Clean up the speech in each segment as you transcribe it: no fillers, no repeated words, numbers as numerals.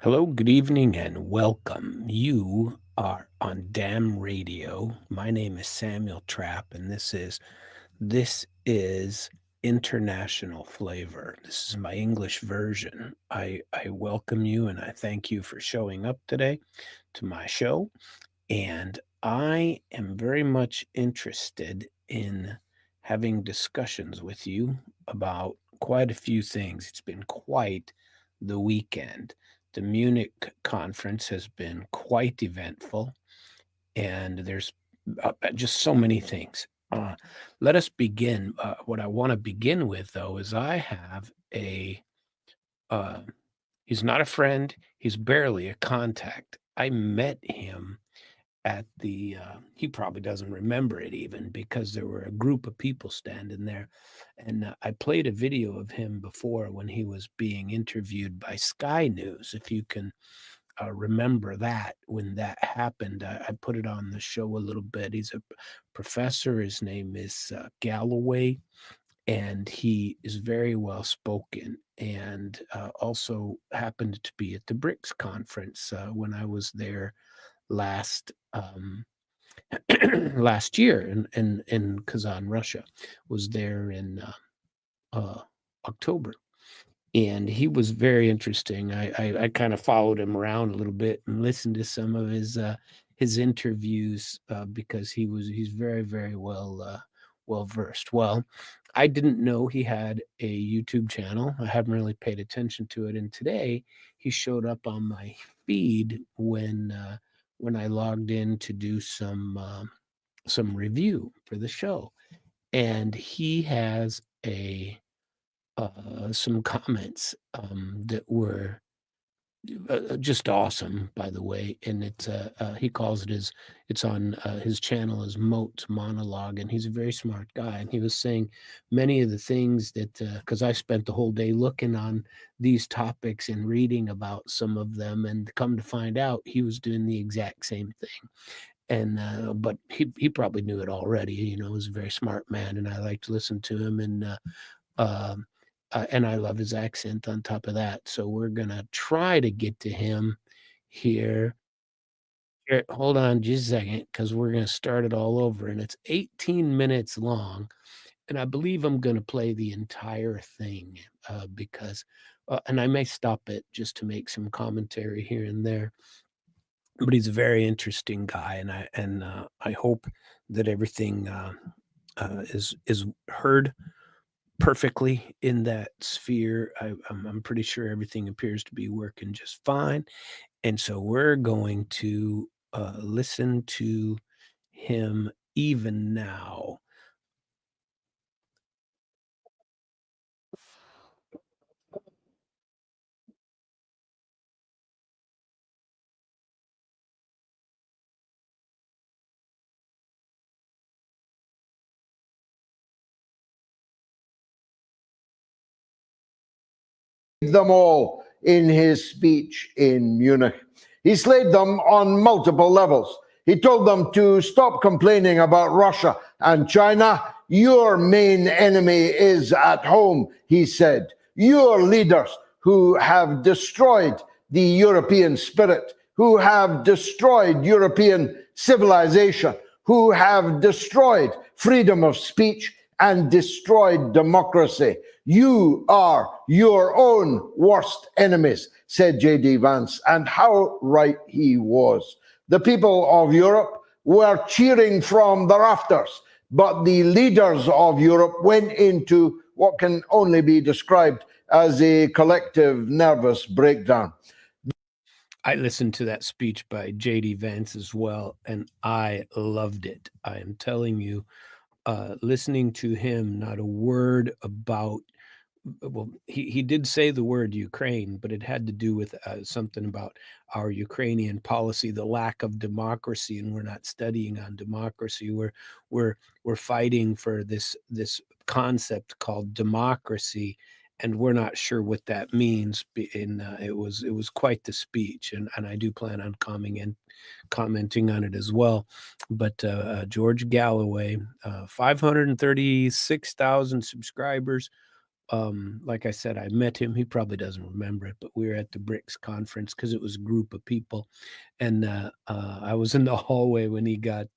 Hello, good evening, and welcome. You are on Damn Radio. My name is Samuel Trapp, and this is International Flavor. This is my English version. I welcome you and I thank you for showing up today to my show. And I am very much interested in having discussions with you about quite a few things. It's been quite the weekend. The Munich conference has been quite eventful, and there's just so many things. Let us begin. What I want to begin with, though, is I have uh, he's not a friend, he's barely a contact. I met him at he probably doesn't remember it even because there were a group of people standing there, and I played a video of him before when he was being interviewed by Sky News. If you can remember that, when that happened, I put it on the show a little bit. He's a professor. His name is Galloway, and he is very well spoken, and also happened to be at the BRICS conference when I was there last last year in Kazan, Russia. Was there in October, and he was very interesting. I kind of followed him around a little bit and listened to some of his interviews because he's very well versed. Well, I didn't know he had a YouTube channel. I haven't really paid attention to it, and today he showed up on my feed when I logged in to do some review for the show, and he has a some comments that were just awesome, by the way. And it's he calls it it's on his channel as Moat's Monologue, and he's a very smart guy. And he was saying many of the things that because I spent the whole day looking on these topics and reading about some of them, and come to find out he was doing the exact same thing. And but he probably knew it already. He's a very smart man, and I like to listen to him. And I love his accent on top of that. So we're gonna try to get to him here. Here, hold on just a second, because we're gonna start it all over, and it's 18 minutes long, and I believe I'm gonna play the entire thing because, and I may stop it just to make some commentary here and there. But he's a very interesting guy, and I hope that everything is heard perfectly in that sphere. I'm pretty sure everything appears to be working just fine, and so we're going to listen to him even now. Them all in his speech in Munich. He slayed them on multiple levels. He told them to stop complaining about Russia and China. Your main enemy is at home, he said. Your leaders who have destroyed the European spirit, who have destroyed European civilization, who have destroyed freedom of speech and destroyed democracy. You are your own worst enemies, said J.D. Vance, and how right he was. The people of Europe were cheering from the rafters, but the leaders of Europe went into what can only be described as a collective nervous breakdown. I listened to that speech by J.D. Vance as well, and I loved it. I am telling you, listening to him, not a word about, well, he did say the word Ukraine, but it had to do with something about our Ukrainian policy, the lack of democracy, and we're not studying on democracy. We're fighting for this concept called democracy, and we're not sure what that means. And it was quite the speech, and I do plan on commenting on it as well. But George Galloway, 536,000 subscribers. like I said, I met him. He probably doesn't remember it, but we were at the BRICS conference because it was a group of people, and I was in the hallway when he got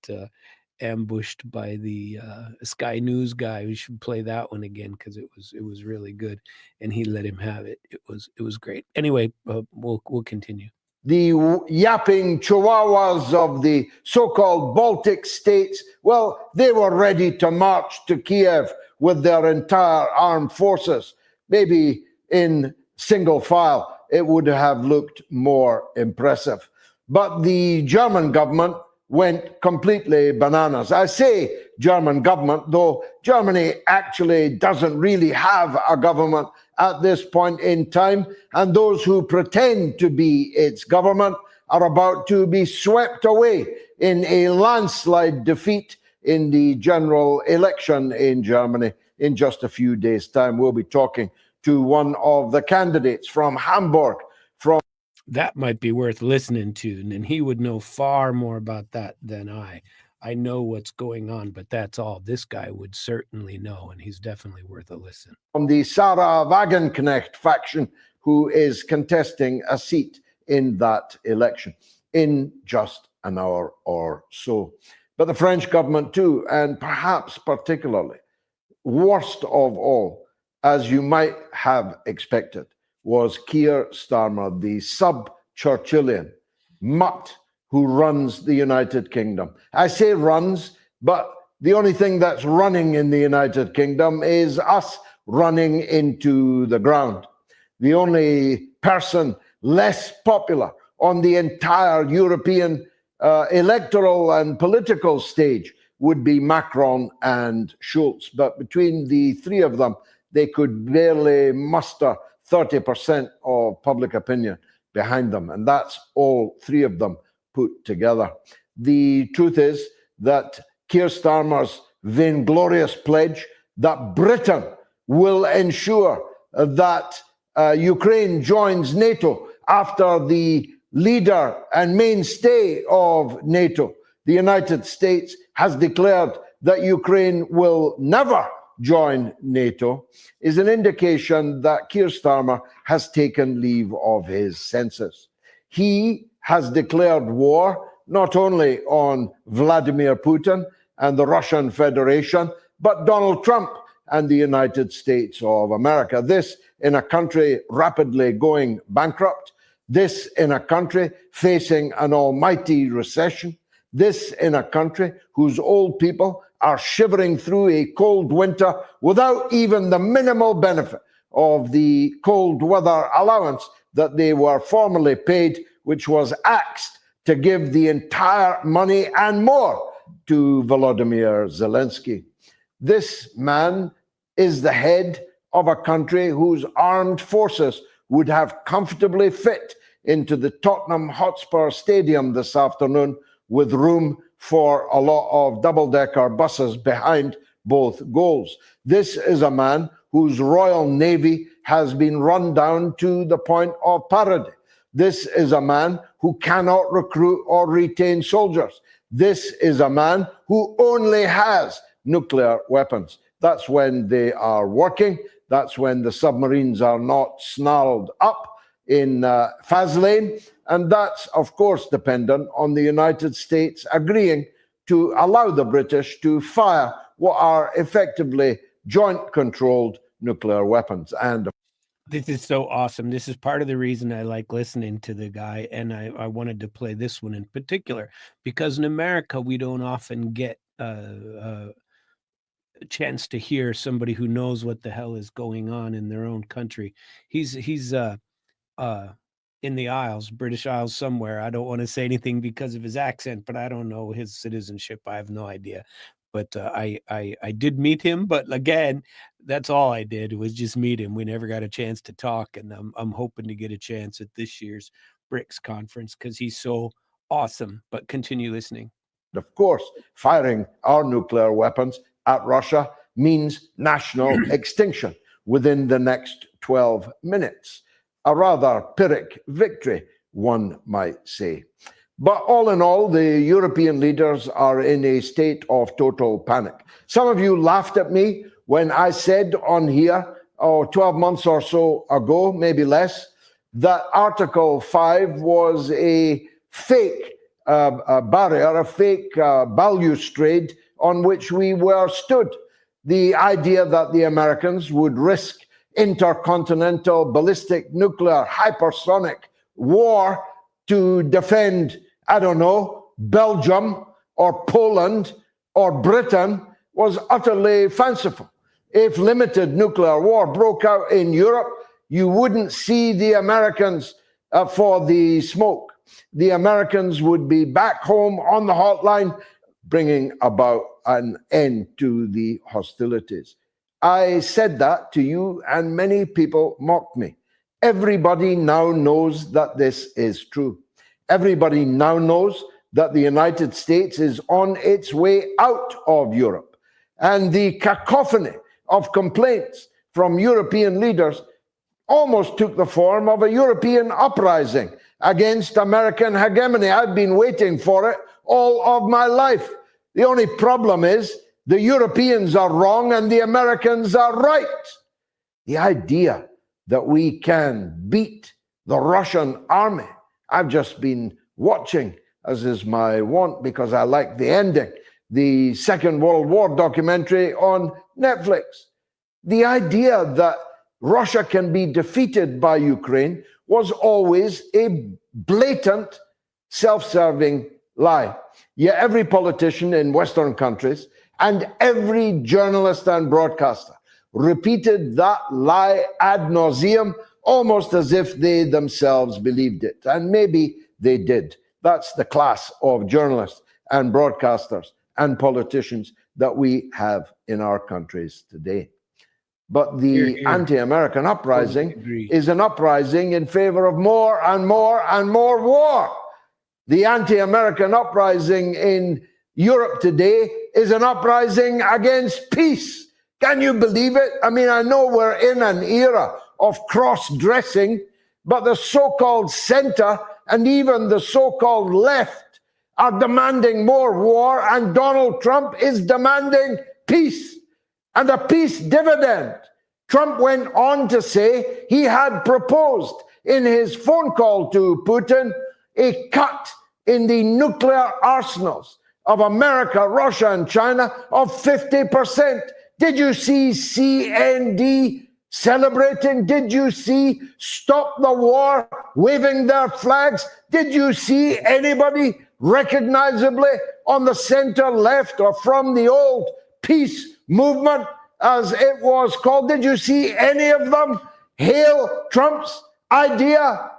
ambushed by the Sky News guy. We should play that one again because it was really good, and he let him have it. It was great. Anyway, we'll continue. The yapping chihuahuas of the so-called Baltic states, well, they were ready to march to Kiev with their entire armed forces. Maybe in single file, it would have looked more impressive. But the German government went completely bananas. I say German government, though Germany actually doesn't really have a government at this point in time, and those who pretend to be its government are about to be swept away in a landslide defeat in the general election in Germany in just a few days' time. We'll be talking to one of the candidates from Hamburg. That might be worth listening to, and he would know far more about that than I. I know what's going on, but that's all. This guy would certainly know, and he's definitely worth a listen. From the Sarah Wagenknecht faction, who is contesting a seat in that election in just an hour or so. But the French government too, and perhaps particularly, worst of all, as you might have expected, was Keir Starmer, the sub-Churchillian mutt who runs the United Kingdom. I say runs, but the only thing that's running in the United Kingdom is us running into the ground. The only person less popular on the entire European electoral and political stage would be Macron and Schulz. But between the three of them, they could barely muster 30% of public opinion behind them. And that's all three of them put together. The truth is that Keir Starmer's vainglorious pledge that Britain will ensure that Ukraine joins NATO after the leader and mainstay of NATO, the United States, has declared that Ukraine will never join NATO, is an indication that Keir Starmer has taken leave of his senses. He has declared war not only on Vladimir Putin and the Russian Federation, but Donald Trump and the United States of America. This in a country rapidly going bankrupt. This in a country facing an almighty recession. This in a country whose old people are shivering through a cold winter without even the minimal benefit of the cold weather allowance that they were formerly paid, which was axed to give the entire money and more to Volodymyr Zelensky. This man is the head of a country whose armed forces would have comfortably fit into the Tottenham Hotspur Stadium this afternoon, with room for a lot of double-decker buses behind both goals. This is a man whose Royal Navy has been run down to the point of parody. This is a man who cannot recruit or retain soldiers. This is a man who only has nuclear weapons. That's when they are working. That's when the submarines are not snarled up in Faslane. And that's, of course, dependent on the United States agreeing to allow the British to fire what are effectively joint-controlled nuclear weapons. And this is so awesome. This is part of the reason I like listening to the guy, and I wanted to play this one in particular, because in America, we don't often get a chance to hear somebody who knows what the hell is going on in their own country. He's in the Isles, British Isles somewhere. I don't want to say anything because of his accent, but I don't know his citizenship. I have no idea. But I did meet him, but again, that's all I did was just meet him. We never got a chance to talk, and I'm hoping to get a chance at this year's BRICS conference because he's so awesome. But continue listening. of course, firing our nuclear weapons at Russia means national extinction within the next 12 minutes. A rather Pyrrhic victory, one might say. But all in all, the European leaders are in a state of total panic. Some of you laughed at me when I said on here 12 months or so ago, maybe less, that Article 5 was a fake barrier, a fake balustrade on which we were stood. The idea that the Americans would risk intercontinental ballistic nuclear hypersonic war to defend, I don't know, Belgium or Poland or Britain was utterly fanciful. If limited nuclear war broke out in Europe, you wouldn't see the Americans for the smoke. The Americans would be back home on the hotline, bringing about an end to the hostilities. I said that to you, and many people mocked me. Everybody now knows that this is true. Everybody now knows that the United States is on its way out of Europe. And the cacophony of complaints from European leaders almost took the form of a European uprising against American hegemony. I've been waiting for it all of my life. The only problem is the Europeans are wrong and the Americans are right. The idea that we can beat the Russian army. I've just been watching, as is my wont because I like the ending, the Second World War documentary on Netflix. The idea that Russia can be defeated by Ukraine was always a blatant, self-serving lie. Yet every politician in Western countries and every journalist and broadcaster repeated that lie ad nauseum, almost as if they themselves believed it. And maybe they did. That's the class of journalists and broadcasters and politicians that we have in our countries today. But the anti-American uprising is an uprising in favor of more and more and more war. The anti-American uprising in Europe today is an uprising against peace. Can you believe it? I mean, I know we're in an era of cross-dressing, but the so-called center and even the so-called left are demanding more war, and Donald Trump is demanding peace and a peace dividend. Trump went on to say he had proposed in his phone call to Putin a cut in the nuclear arsenals of America, Russia, and China of 50%. Did you see CND celebrating? Did you see Stop the War waving their flags? Did you see anybody recognizably on the center left or from the old peace movement, as it was called? Did you see any of them hail Trump's idea?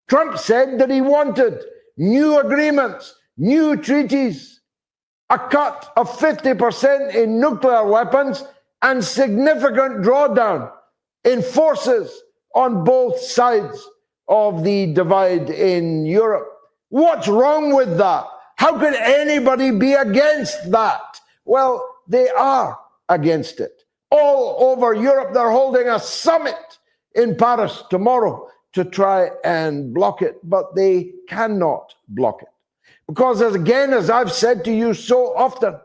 Trump said that he wanted new agreements, new treaties, a cut of 50% in nuclear weapons, and significant drawdown in forces on both sides of the divide in Europe. What's wrong with that? How could anybody be against that? Well, they are against it. All over Europe, they're holding a summit in Paris tomorrow to try and block it, but they cannot block it. Because as I've said to you so often,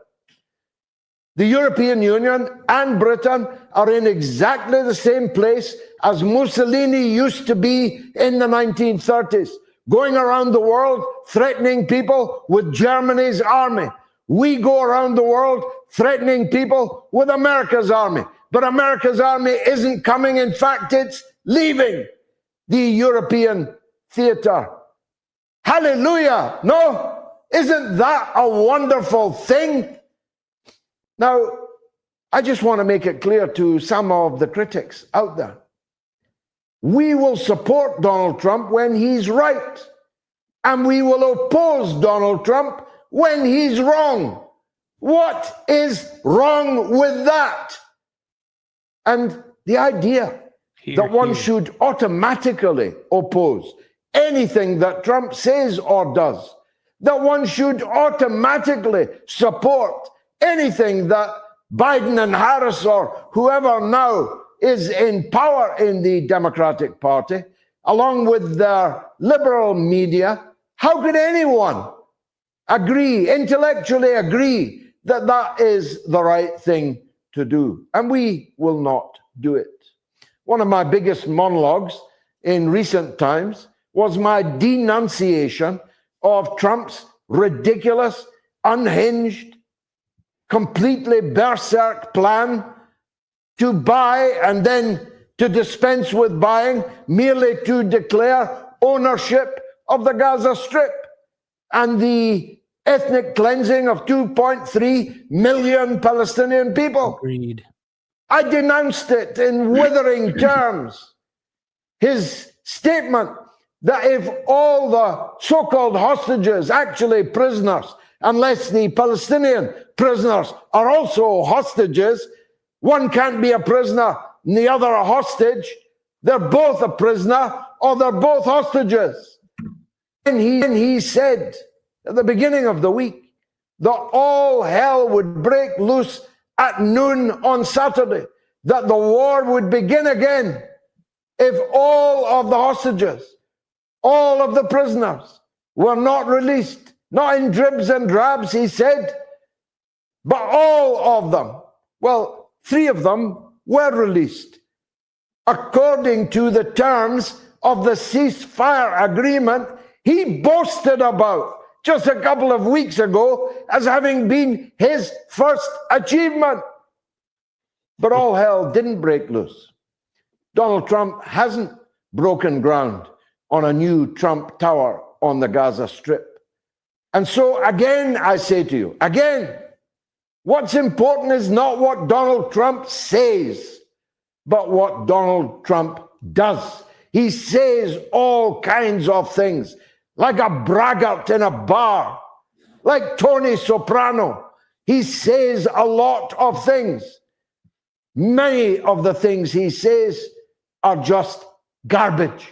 the European Union and Britain are in exactly the same place as Mussolini used to be in the 1930s, going around the world threatening people with Germany's army. We go around the world threatening people with America's army. But America's army isn't coming. In fact, it's leaving the European theater. Hallelujah! No? Isn't that a wonderful thing? Now, I just want to make it clear to some of the critics out there. We will support Donald Trump when he's right, and we will oppose Donald Trump when he's wrong. What is wrong with that? And the idea that one should automatically oppose anything that Trump says or does, that one should automatically support anything that Biden and Harris or whoever now is in power in the Democratic Party, along with their liberal media, how could anyone agree, intellectually agree, that that is the right thing to do? And we will not do it. one of my biggest monologues in recent times was my denunciation of Trump's ridiculous, unhinged, completely berserk plan to buy and then to dispense with buying, merely to declare ownership of the Gaza Strip and the ethnic cleansing of 2.3 million Palestinian people. Agreed. I denounced it in withering terms. His statement that if all the so-called hostages, actually prisoners, unless the Palestinian prisoners are also hostages, one can't be a prisoner and the other a hostage. They're both a prisoner or they're both hostages. And he said at the beginning of the week that all hell would break loose at noon on Saturday, that the war would begin again if all of the hostages, all of the prisoners were not released, not in dribs and drabs, he said, but all of them. Well, 3 of them were released according to the terms of the ceasefire agreement he boasted about just a couple of weeks ago as having been his first achievement. But all hell didn't break loose. Donald Trump hasn't broken ground on a new Trump Tower on the Gaza Strip. And so again, I say to you, again, what's important is not what Donald Trump says, but what Donald Trump does. He says all kinds of things, like a braggart in a bar, like Tony Soprano. He says a lot of things. Many of the things he says are just garbage.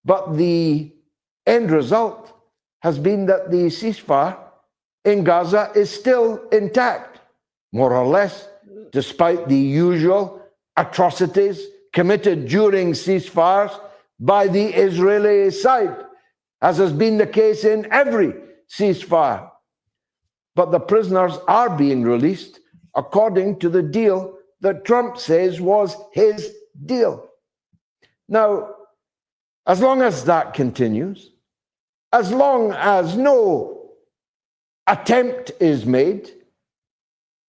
But the end result has been that the ceasefire in Gaza is still intact, more or less, despite the usual atrocities committed during ceasefires by the Israeli side, as has been the case in every ceasefire. But the prisoners are being released according to the deal that Trump says was his deal. Now, as long as that continues, as long as no attempt is made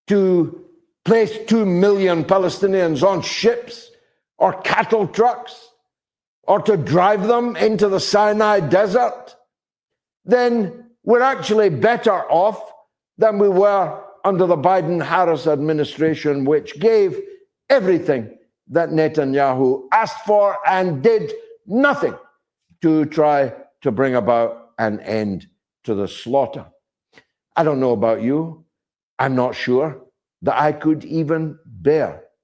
to place 2 million Palestinians on ships or cattle trucks or to drive them into the Sinai desert, then we're actually better off than we were under the Biden-Harris administration, which gave everything that Netanyahu asked for and did nothing to try to bring about an end to the slaughter. I don't know about you. I'm not sure that I could even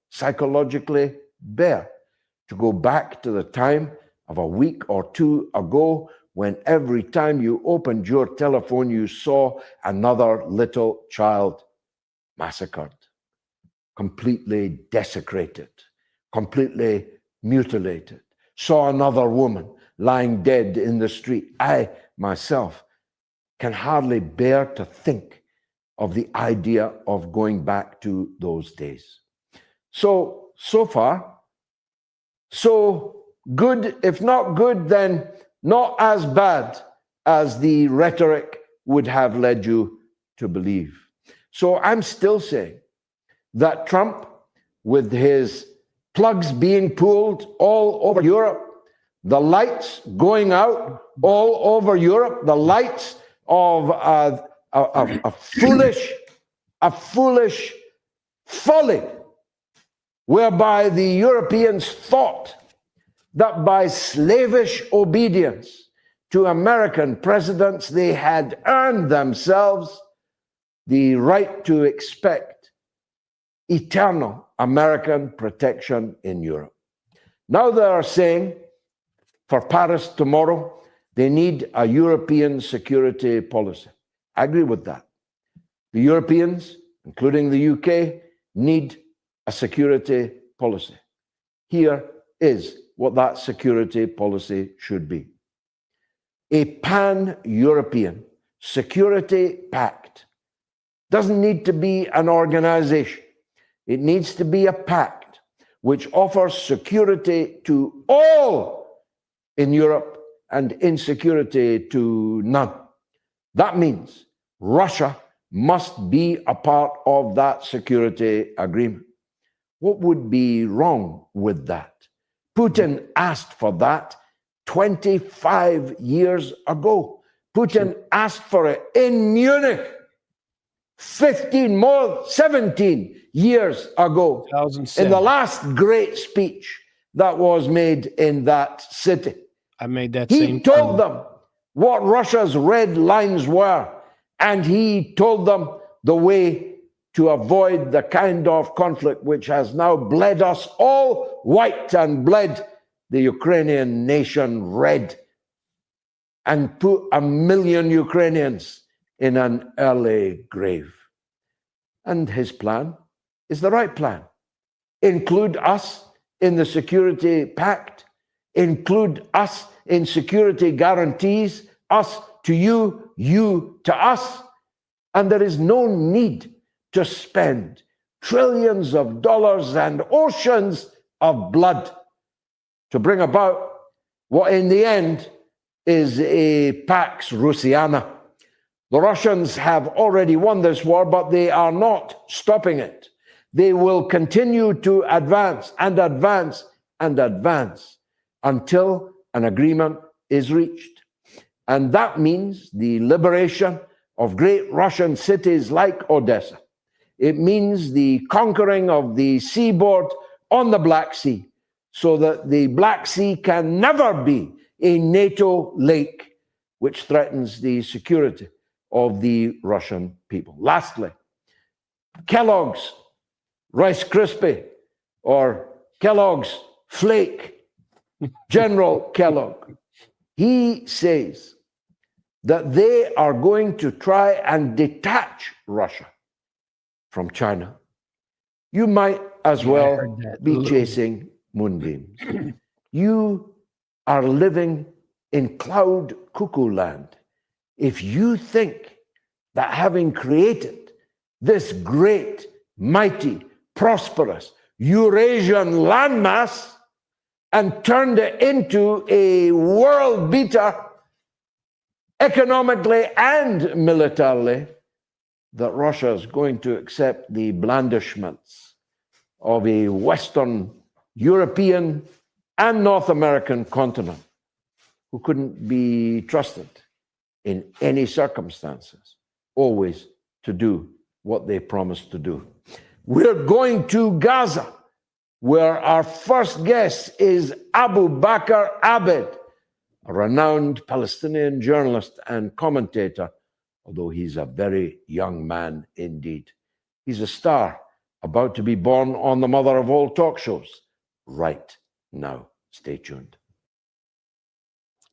psychologically bear, to go back to the time of a week or 2 ago when every time you opened your telephone, you saw another little child massacred, completely desecrated, completely mutilated, saw another woman lying dead in the street. I, myself, can hardly bear to think of the idea of going back to those days. So far, so good. If not good, then not as bad as the rhetoric would have led you to believe. So I'm still saying that Trump, with his plugs being pulled all over Europe, the lights going out all over Europe, the lights of a foolish folly, whereby the Europeans thought that by slavish obedience to American presidents, they had earned themselves the right to expect eternal American protection in Europe. Now they are saying for Paris tomorrow, they need a European security policy. I agree with that. The Europeans, including the UK, need a security policy. Here is what that security policy should be. A pan-European security pact. Doesn't need to be an organization. It needs to be a pact which offers security to all in Europe and insecurity to none. That means Russia must be a part of that security agreement. What would be wrong with that? Putin asked for that 25 years ago. Putin asked for it in Munich 17 years ago, in the last great speech that was made in that city. I made that He told them what Russia's red lines were, and he told them the way to avoid the kind of conflict which has now bled us all white and bled the Ukrainian nation red and put 1 million Ukrainians in an early grave. And his plan is the right plan. Include us in the security pact, include us in security guarantees, us to you, you to us. And there is no need to spend trillions of dollars and oceans of blood to bring about what in the end is a Pax Russiana. The Russians have already won this war, but they are not stopping it. They will continue to advance and advance and advance until an agreement is reached. And that means the liberation of great Russian cities like Odessa. It means the conquering of the seaboard on the Black Sea, so that the Black Sea can never be a NATO lake, which threatens the security of the Russian people. Lastly, Kellogg's Rice Krispie or Kellogg's Flake, General Kellogg, he says that they are going to try and detach Russia from China. You might as well be chasing moonbeams. You are living in cloud cuckoo land if you think that having created this great, mighty, prosperous Eurasian landmass and turned it into a world beater economically and militarily, that Russia is going to accept the blandishments of a Western European and North American continent who couldn't be trusted in any circumstances, always to do what they promised to do. We're going to Gaza, where our first guest is Abu Bakr Abed, a renowned Palestinian journalist and commentator, although he's a very young man indeed. He's a star about to be born on the mother of all talk shows right now. Stay tuned.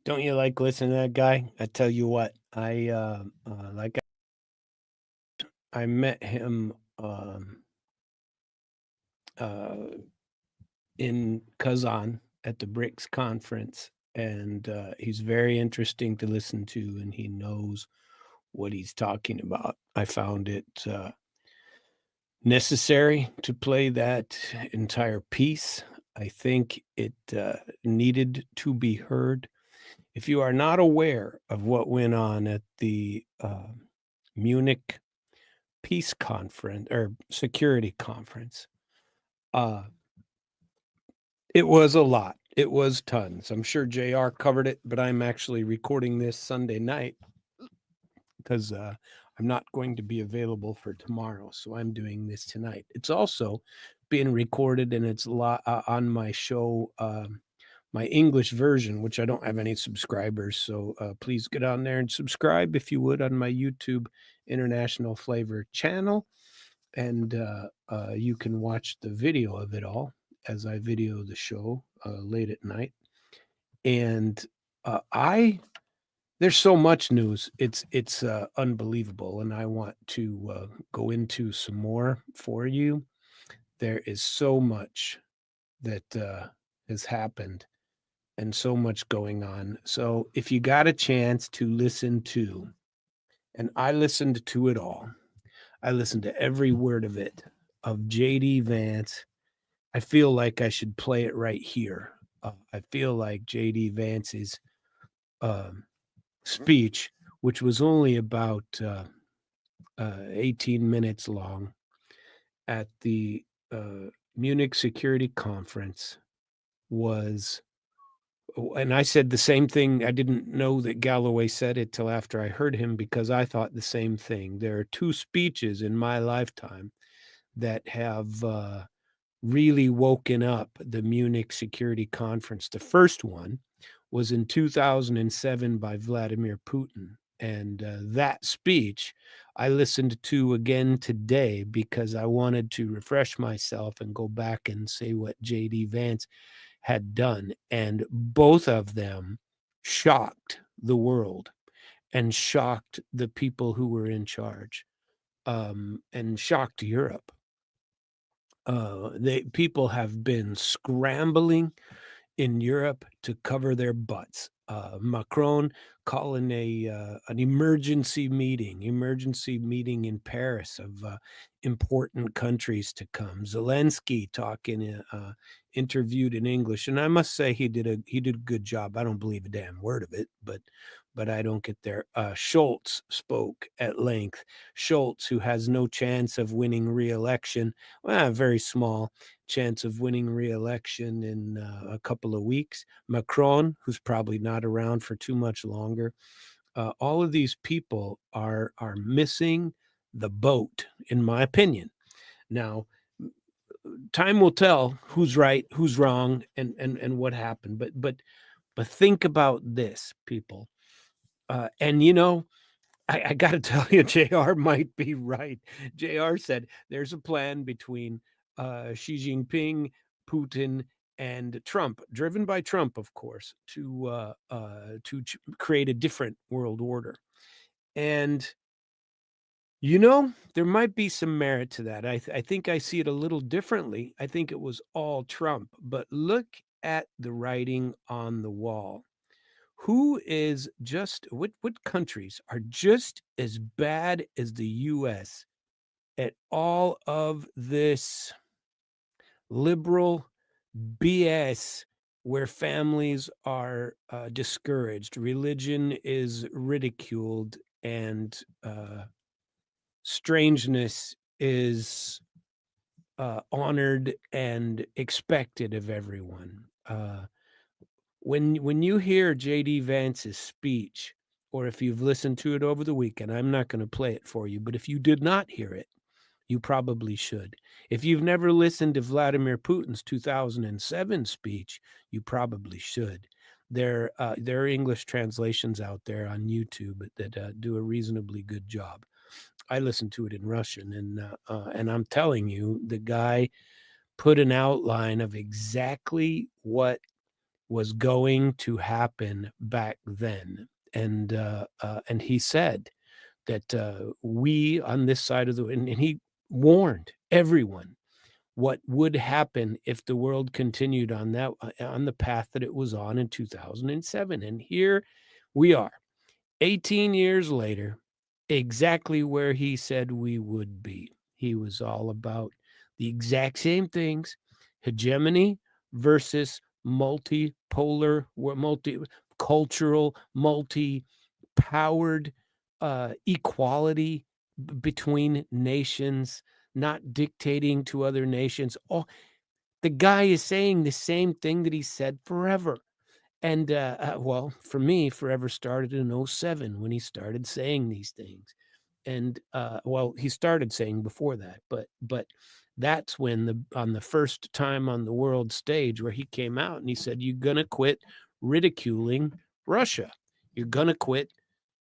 Don't you like listening to that guy? I tell you what, I met him in Kazan at the BRICS conference, and he's very interesting to listen to, and he knows what he's talking about. I found it necessary to play that entire piece. I think it needed to be heard. If you are not aware of what went on at the Munich Peace Conference or Security Conference, it was a lot. It was tons. I'm sure JR covered it, but I'm actually recording this Sunday night because I'm not going to be available for tomorrow. So I'm doing this tonight. It's also being recorded, and it's on my show, my English version, which I don't have any subscribers. So please get on there and subscribe if you would on my YouTube International Flavor channel. And you can watch the video of it all as I video the show late at night. And there's so much news. It's unbelievable. And I want to go into some more for you. There is so much that has happened and so much going on. So if you got a chance to listen to, and I listened to it all, I listened to every word of it, of J.D. Vance. I feel like I should play it right here. I feel like J.D. Vance's um, speech, which was only about 18 minutes long at the Munich Security Conference, was, and I said the same thing. I didn't know that Galloway said it till after I heard him, because I thought the same thing. There are two speeches in my lifetime that have really woken up the Munich Security Conference. The first one was in 2007 by Vladimir Putin. And that speech I listened to again today because I wanted to refresh myself and go back and say what J.D. Vance had done. And both of them shocked the world and shocked the people who were in charge, and shocked Europe. People have been scrambling in Europe to cover their butts. Macron calling an emergency meeting in Paris of important countries to come. Zelensky talking, interviewed in English, and I must say he did a good job. I don't believe a damn word of it, but I don't get there. Schultz spoke at length. Schultz, who has no chance of winning re-election, well, very small chance of winning re-election in a couple of weeks. Macron, who's probably not around for too much longer. All of these people are missing the boat, in my opinion. Now, time will tell who's right, who's wrong, and what happened. But think about this, people. And I got to tell you, JR might be right. JR said there's a plan between Xi Jinping, Putin, and Trump, driven by Trump, of course, to create a different world order. And there might be some merit to that. I think I see it a little differently. I think it was all Trump, but look at the writing on the wall. Who is just what countries are just as bad as the US at all of this liberal BS, where families are discouraged, religion is ridiculed, and strangeness is honored and expected of everyone? When you hear J.D. Vance's speech, or if you've listened to it over the weekend, I'm not going to play it for you, but if you did not hear it, you probably should. If you've never listened to Vladimir Putin's 2007 speech, you probably should. There are English translations out there on YouTube that do a reasonably good job. I listened to it in Russian, and I'm telling you, the guy put an outline of exactly what was going to happen back then. And he said that we on this side of and he warned everyone what would happen if the world continued on the path that it was on in 2007. And here we are, 18 years later, exactly where he said we would be. He was all about the exact same things: hegemony versus multipolar, multicultural, multi-powered equality between nations, not dictating to other nations. Oh, the guy is saying the same thing that he said forever. And well, for me, forever started in 07 when he started saying these things. And well, he started saying before that, but that's when on the first time on the world stage where he came out and he said, "You're gonna quit ridiculing Russia. You're gonna quit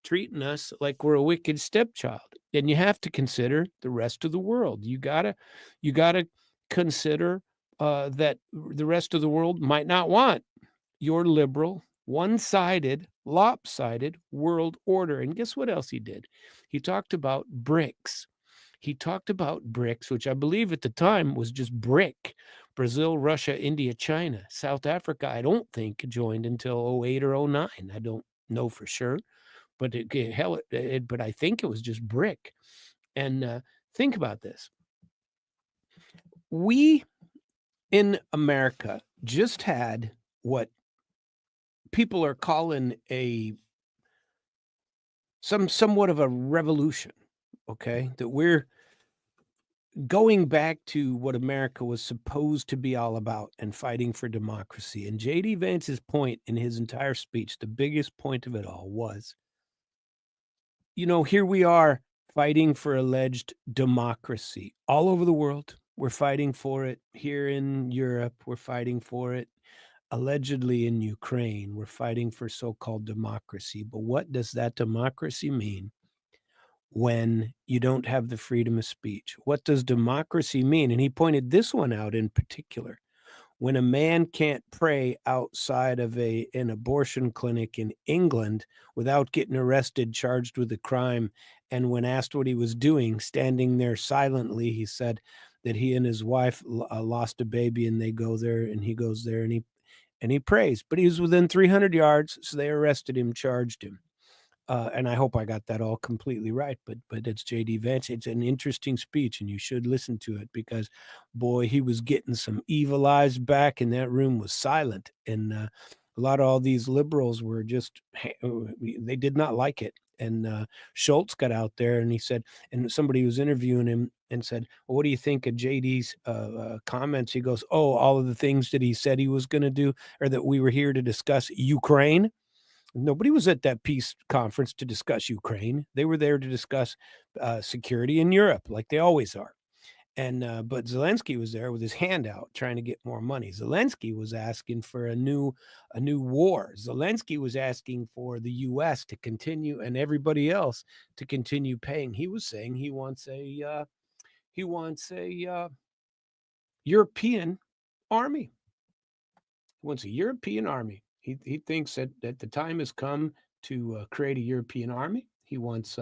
treating us like we're a wicked stepchild. And you have to consider the rest of the world. You gotta consider that the rest of the world might not want your liberal, one-sided, lopsided world order." And guess what else he did? He talked about BRICS. He talked about BRICS, which I believe at the time was just BRIC: Brazil, Russia, India, China. South Africa, I don't think, joined until 08 or 09. I don't know for sure, but but I think it was just BRIC. And think about this. We in America just had what people are calling somewhat of a revolution, okay? That we're going back to what America was supposed to be all about and fighting for democracy. And J.D. Vance's point in his entire speech, the biggest point of it all was, here we are fighting for alleged democracy all over the world. We're fighting for it here in Europe. We're fighting for it allegedly in Ukraine. We're fighting for so-called democracy. But what does that democracy mean when you don't have the freedom of speech? What does democracy mean? And he pointed this one out in particular. When a man can't pray outside of an abortion clinic in England without getting arrested, charged with a crime, and when asked what he was doing, standing there silently, he said that he and his wife lost a baby, and they go there, and he goes there, and he prays. But he was within 300 yards, so they arrested him, charged him. And I hope I got that all completely right, but it's J.D. Vance. It's an interesting speech, and you should listen to it because, boy, he was getting some evil eyes back, and that room was silent. And a lot of all these liberals were just, they did not like it. And Schultz got out there, and he said, and somebody was interviewing him and said, well, what do you think of J.D.'s comments? He goes, oh, all of the things that he said he was going to do, or that we were here to discuss Ukraine. Nobody was at that peace conference to discuss Ukraine. They were there to discuss security in Europe, like they always are. And but Zelensky was there with his hand out, trying to get more money. Zelensky was asking for a new war. Zelensky was asking for the U.S. to continue and everybody else to continue paying. He was saying he wants a European army. He wants a European army. He thinks that the time has come to create a European army. He wants.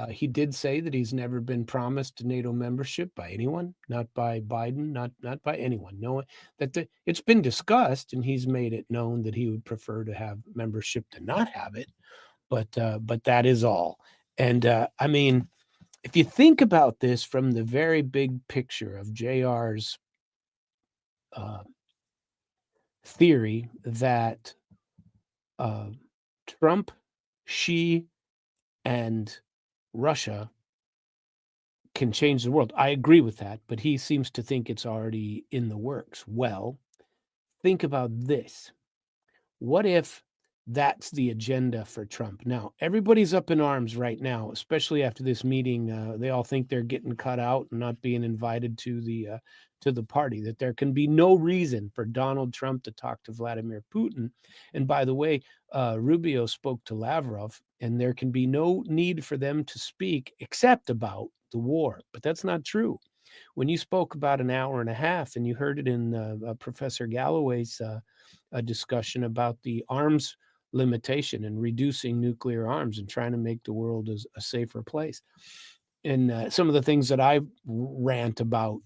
He did say that he's never been promised NATO membership by anyone, not by Biden, not by anyone. No, it's been discussed, and he's made it known that he would prefer to have membership than not have it. But that is all. And I mean, if you think about this from the very big picture of JR's theory that Trump, Xi, and Russia can change the world. I agree with that, but he seems to think it's already in the works. Well, think about this. What if that's the agenda for Trump? Now, everybody's up in arms right now, especially after this meeting. They all think they're getting cut out and not being invited to the party, that there can be no reason for Donald Trump to talk to Vladimir Putin. And by the way, Rubio spoke to Lavrov, and there can be no need for them to speak except about the war. But that's not true. When you spoke about an hour and a half, and you heard it in Professor Galloway's a discussion about the arms limitation and reducing nuclear arms and trying to make the world a safer place. And some of the things that I rant about,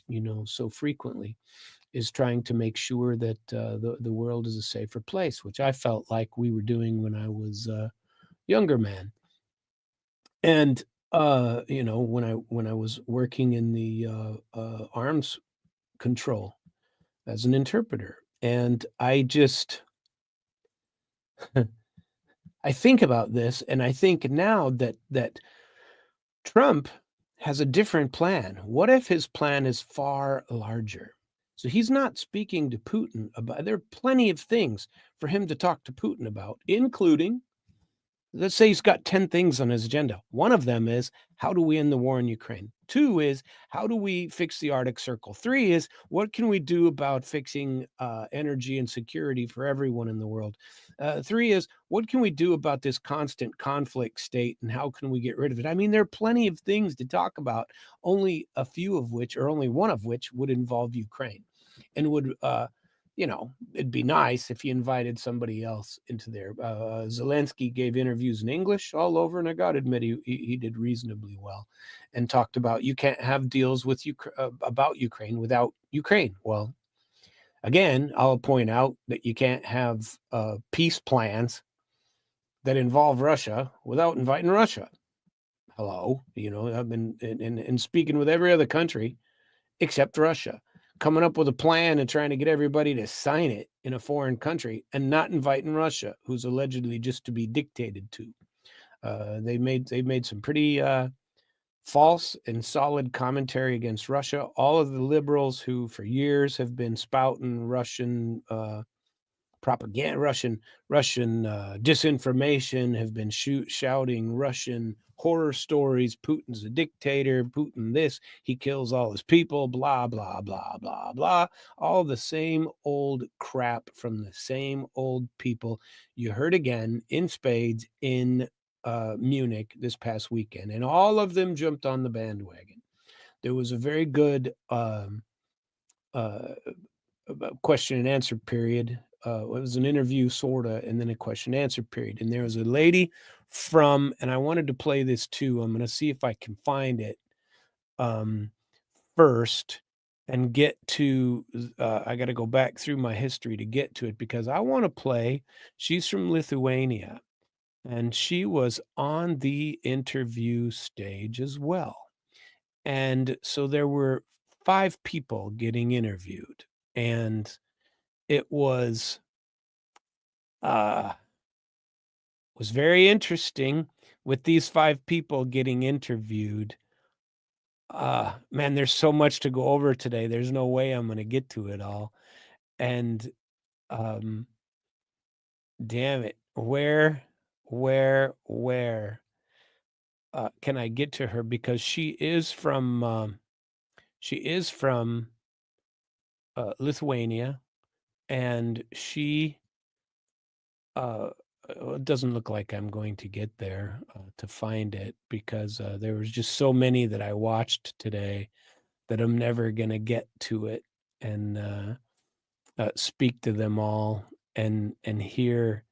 so frequently, is trying to make sure that the world is a safer place, which I felt like we were doing when I was a younger man. And when I was working in the arms control as an interpreter, and I think about this, and I think now that Trump has a different plan. What if his plan is far larger? So he's not speaking to Putin about. There are plenty of things for him to talk to Putin about, including, let's say he's got 10 things on his agenda. One of them is, how do we end the war in Ukraine? 2 is, how do we fix the Arctic Circle? 3 is, what can we do about fixing energy and security for everyone in the world? 3 is, what can we do about this constant conflict state, and how can we get rid of it? I mean, there are plenty of things to talk about, only a few of which, or only one of which, would involve Ukraine, and would it'd be nice if you invited somebody else into there. Zelensky gave interviews in English all over, and I got to admit, he did reasonably well, and talked about you can't have deals with about Ukraine without Ukraine. Well, again, I'll point out that you can't have peace plans that involve Russia without inviting Russia. Hello, I've been in speaking with every other country except Russia. coming up with a plan and trying to get everybody to sign it in a foreign country and not inviting Russia, who's allegedly just to be dictated to. They've made some pretty false and solid commentary against Russia. All of the liberals who for years have been spouting Russian propaganda, Russian disinformation, have been shouting Russian horror stories. Putin's a dictator. Putin this, he kills all his people, blah, blah, blah, blah, blah. All the same old crap from the same old people you heard again in spades in Munich this past weekend. And all of them jumped on the bandwagon. There was a very good question and answer period. It was an interview, sort of, and then a question and answer period. And there was a lady from, and I wanted to play this too. I'm going to see if I can find it first and get to, I got to go back through my history to get to it because I want to play. She's from Lithuania, and she was on the interview stage as well. And so there were 5 people getting interviewed, and it was very interesting with these 5 people getting interviewed. Man, there's so much to go over today. There's no way I'm going to get to it all. And damn it, where can I get to her? Because she is from Lithuania, and she it doesn't look like I'm going to get there to find it because there was just so many that I watched today that I'm never going to get to it and speak to them all and hear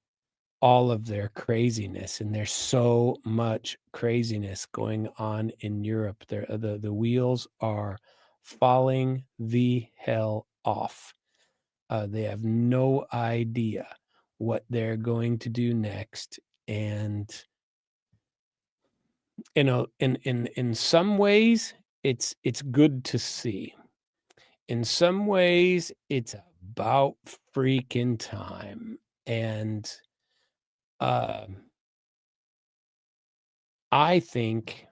all of their craziness. And there's so much craziness going on in Europe. The wheels are falling the hell off. They have no idea what they're going to do next. And in some ways it's good to see. In some ways it's about freaking time. And I think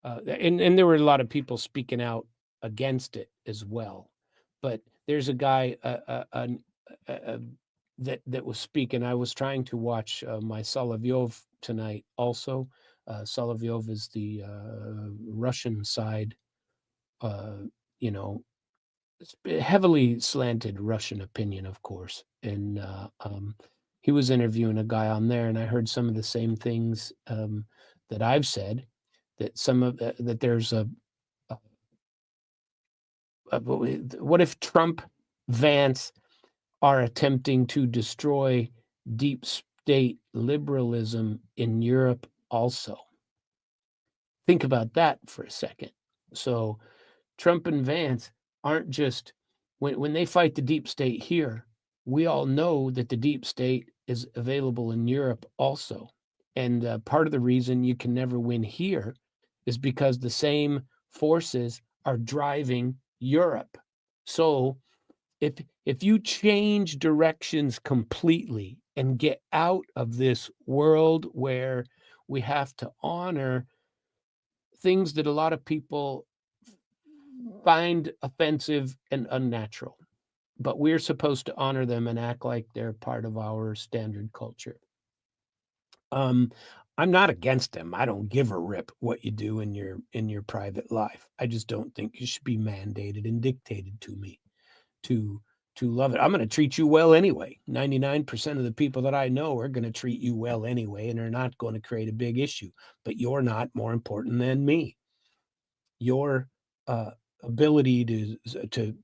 and there were a lot of people speaking out against it as well. But there's a guy that was speaking. I was trying to watch my Solovyov tonight also. Solovyov is the Russian side, heavily slanted Russian opinion, of course. And he was interviewing a guy on there, and I heard some of the same things that I've said, that that there's what if Trump, Vance are attempting to destroy deep state liberalism in Europe also? Think about that for a second. So Trump and Vance aren't just, when they fight the deep state here, we all know that the deep state is available in Europe also. And part of the reason you can never win here is because the same forces are driving Europe. So if you change directions completely and get out of this world where we have to honor things that a lot of people find offensive and unnatural, but we're supposed to honor them and act like they're part of our standard culture. I'm not against them. I don't give a rip what you do in your private life. I just don't think you should be mandated and dictated to me to love it. I'm going to treat you well anyway. 99% of the people that I know are going to treat you well anyway, and are not going to create a big issue. But you're not more important than me. Your ability to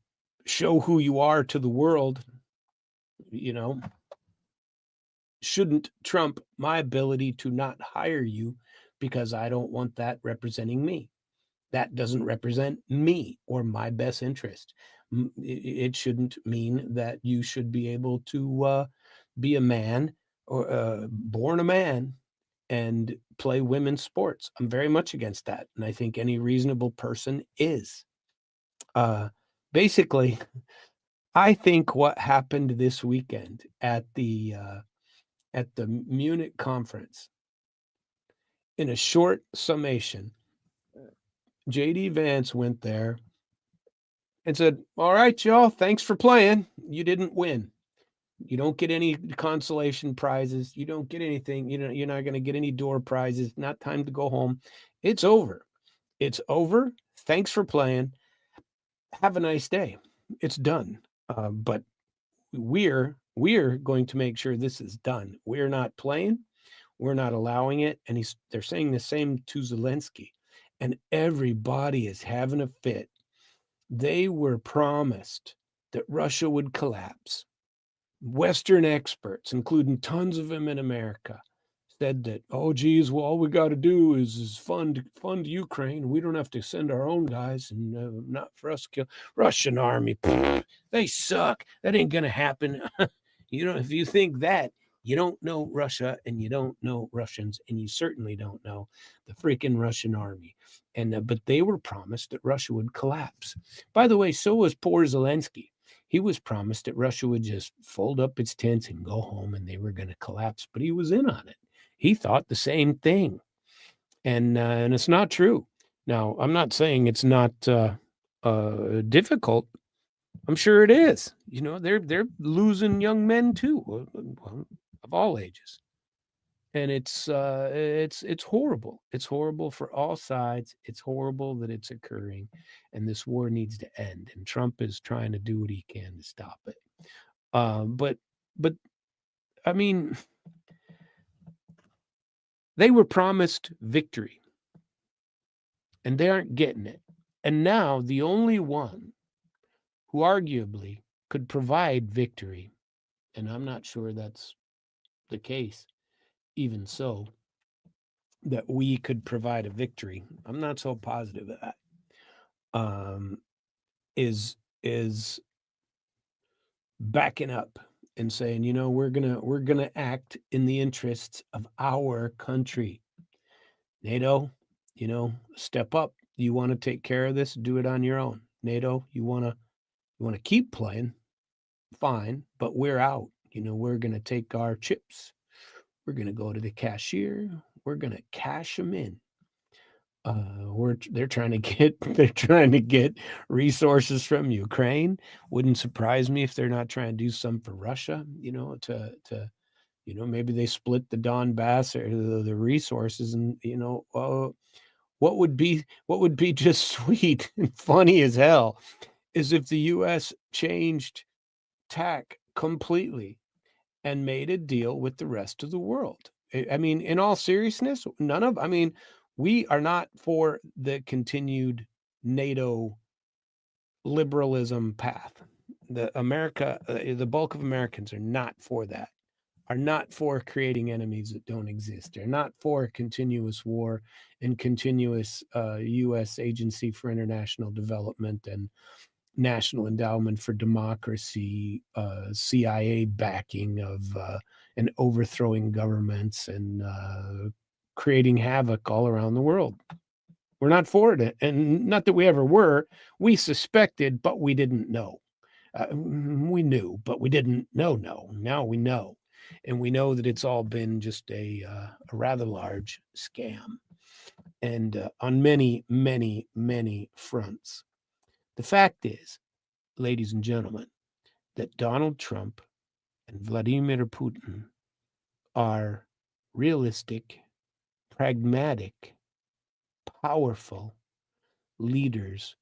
show who you are to the world, shouldn't trump my ability to not hire you because I don't want that representing me. That doesn't represent me or my best interest. It shouldn't mean that you should be able to be a man or born a man and play women's sports. I'm very much against that. And I think any reasonable person is. Basically, I think what happened this weekend at the Munich conference, in a short summation, J.D. Vance went there and said, "All right, y'all, thanks for playing. You didn't win. You don't get any consolation prizes. You don't get anything. You're not going to get any door prizes. Not time to go home. It's over. It's over. Thanks for playing. Have a nice day. It's done. But we're going to make sure this is done. We're not playing. We're not allowing it." And they're saying the same to Zelensky, and everybody is having a fit. They were promised that Russia would collapse. Western experts, including tons of them in America, said that, oh, geez, well, all we got to do is fund Ukraine. We don't have to send our own guys, and not for us to kill Russian army. They suck. That ain't going to happen. If you think that, you don't know Russia, and you don't know Russians, and you certainly don't know the freaking Russian army. And but they were promised that Russia would collapse. By the way, so was poor Zelensky. He was promised that Russia would just fold up its tents and go home, and they were going to collapse. But he was in on it. He thought the same thing, and it's not true. Now, I'm not saying it's not difficult. I'm sure it is. They're losing young men too, of all ages, and it's horrible. It's horrible for all sides. It's horrible that it's occurring, and this war needs to end. And Trump is trying to do what he can to stop it. But I mean, they were promised victory, and they aren't getting it. And now the only one who arguably could provide victory, and I'm not sure that's the case, even so, that we could provide a victory. I'm not so positive of that. Is backing up and saying, we're gonna act in the interests of our country. NATO, step up. You want to take care of this? Do it on your own. NATO, you want to keep playing? Fine, but we're out. We're gonna take our chips. We're gonna go to the cashier. We're gonna cash them in. They're trying to get resources from Ukraine. Wouldn't surprise me if they're not trying to do some for Russia. Maybe they split the Donbass or the resources, and what would be just sweet and funny as hell is if the U.S. changed tack completely and made a deal with the rest of the world. I mean, in all seriousness, we are not for the continued NATO liberalism path. The bulk of Americans are not for that, are not for creating enemies that don't exist. They're not for continuous war and continuous U.S. Agency for International Development and National Endowment for Democracy, CIA backing of and overthrowing governments and creating havoc all around the world. We're not for it, and not that we ever were. We suspected, but we didn't know. We knew, but we didn't know. Now we know, and we know that it's all been just a rather large scam, and on many, many, many fronts. The fact is, ladies and gentlemen, that Donald Trump and Vladimir Putin are realistic, pragmatic, powerful leaders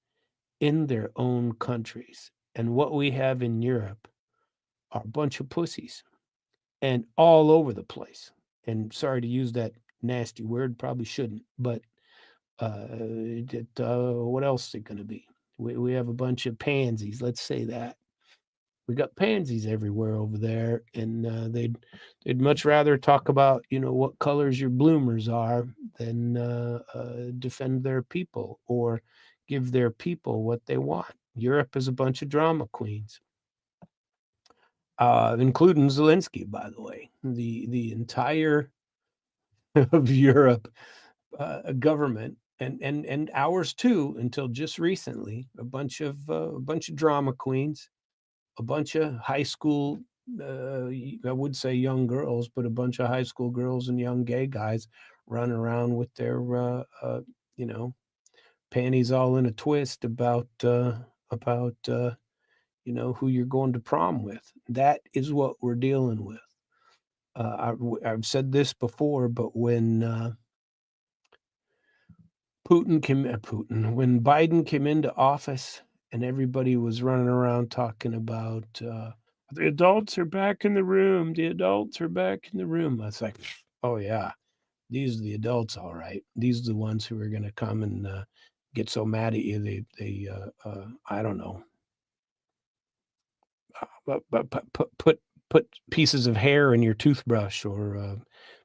in their own countries. And what we have in Europe are a bunch of pussies and all over the place. And sorry to use that nasty word, probably shouldn't, but what else is it going to be? We have a bunch of pansies, let's say that. We got pansies everywhere over there, and they'd much rather talk about what colors your bloomers are than defend their people or give their people what they want. Europe is a bunch of drama queens, including Zelensky, by the way. The entire of Europe government and ours too, until just recently. A bunch of drama queens, a bunch of high school, I would say young girls, but a bunch of high school girls and young gay guys running around with their you know, panties all in a twist about who you're going to prom with. That is what we're dealing with. I've said this before, but when when Biden came into office and everybody was running around talking about the adults are back in the room, the adults are back in the room. I was like, oh yeah, these are the adults, all right. These are the ones who are going to come and get so mad at you. They I don't know, put pieces of hair in your toothbrush, or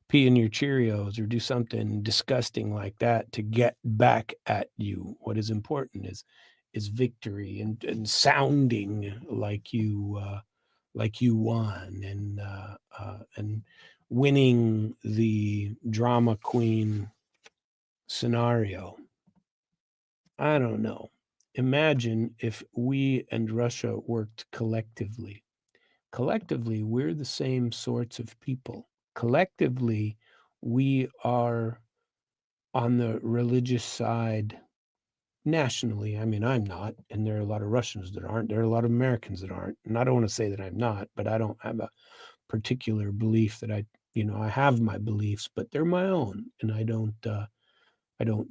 pee in your Cheerios, or do something disgusting like that to get back at you. What is important is victory, and sounding like you won, and winning the drama queen scenario. I don't know. Imagine if we and Russia worked collectively. Collectively, we're the same sorts of people. Collectively, we are on the religious side nationally. I mean, I'm not, and there are a lot of Russians that aren't. There are a lot of Americans that aren't. And I don't want to say that I'm not, but I don't have a particular belief that I have my beliefs, but they're my own, and I don't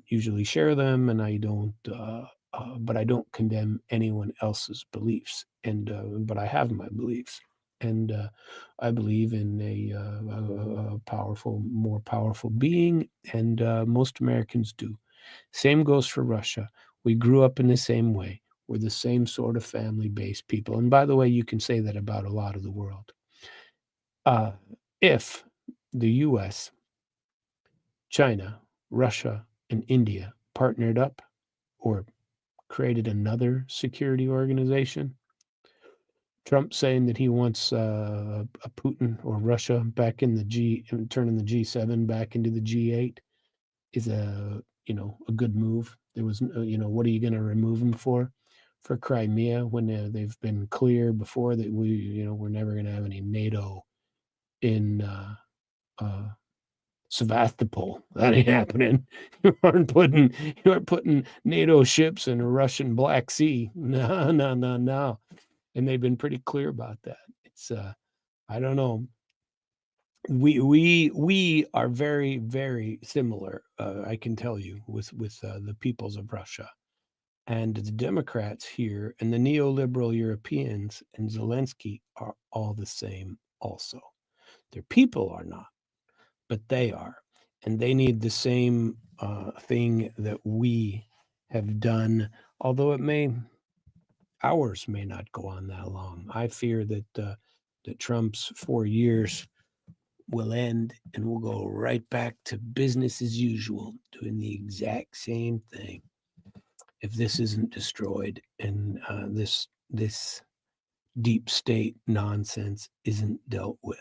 usually share them, and but I don't condemn anyone else's beliefs. But I have my beliefs, and I believe in a powerful, more powerful being, and most Americans do. Same goes for Russia. We grew up in the same way. We're the same sort of family-based people. And by the way, you can say that about a lot of the world. If the U.S., China, Russia, and India partnered up or created another security organization, Trump saying that he wants a Putin or Russia back in turning the G7 back into the G8 is a good move. There was, what are you going to remove them for? For Crimea, when they've been clear before that we're never going to have any NATO in Sevastopol. That ain't happening. You aren't putting NATO ships in a Russian Black Sea. No, no, no, no. And they've been pretty clear about that. It's I don't know. We are very, very similar. I can tell you, with the peoples of Russia, and the Democrats here, and the neoliberal Europeans and Zelensky are all the same. Also, their people are not, but they are, and they need the same thing that we have done. Although ours may not go on that long. I fear that Trump's 4 years will end, and we'll go right back to business as usual, doing the exact same thing. If this isn't destroyed, and this deep state nonsense isn't dealt with.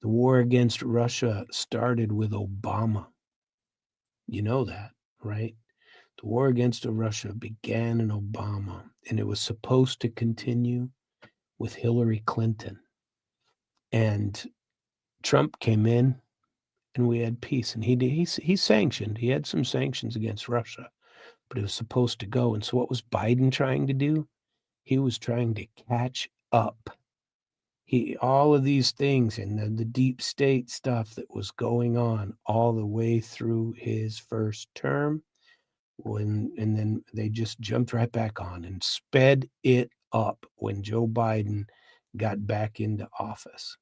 The war against Russia started with Obama. You know that, right? The war against Russia began in Obama, and it was supposed to continue with Hillary Clinton. And Trump came in, and we had peace. And he sanctioned. He had some sanctions against Russia, but it was supposed to go. And so what was Biden trying to do? He was trying to catch up. All of these things, and the deep state stuff that was going on all the way through his first term, and then they just jumped right back on and sped it up when Joe Biden got back into office.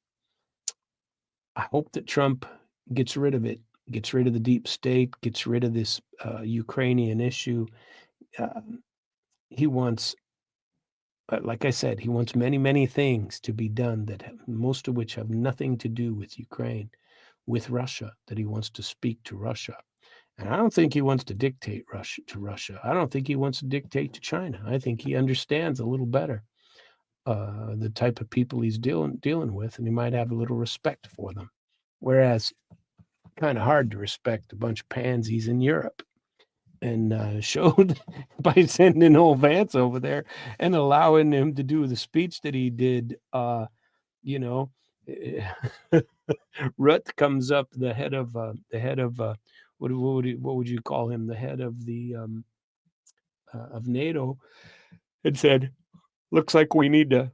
I hope that Trump gets rid of it, gets rid of the deep state, gets rid of this Ukrainian issue. He wants, like I said, he wants many, many things to be done most of which have nothing to do with Ukraine, with Russia, that he wants to speak to Russia. And I don't think he wants to dictate to Russia. I don't think he wants to dictate to China. I think he understands a little better the type of people he's dealing with, and he might have a little respect for them. Whereas, kind of hard to respect a bunch of pansies in Europe. and showed by sending old Vance over there and allowing him to do the speech that he did. You know, Rutte comes up, the head of what would you call him? The head of the of NATO, and said, "Looks like we need to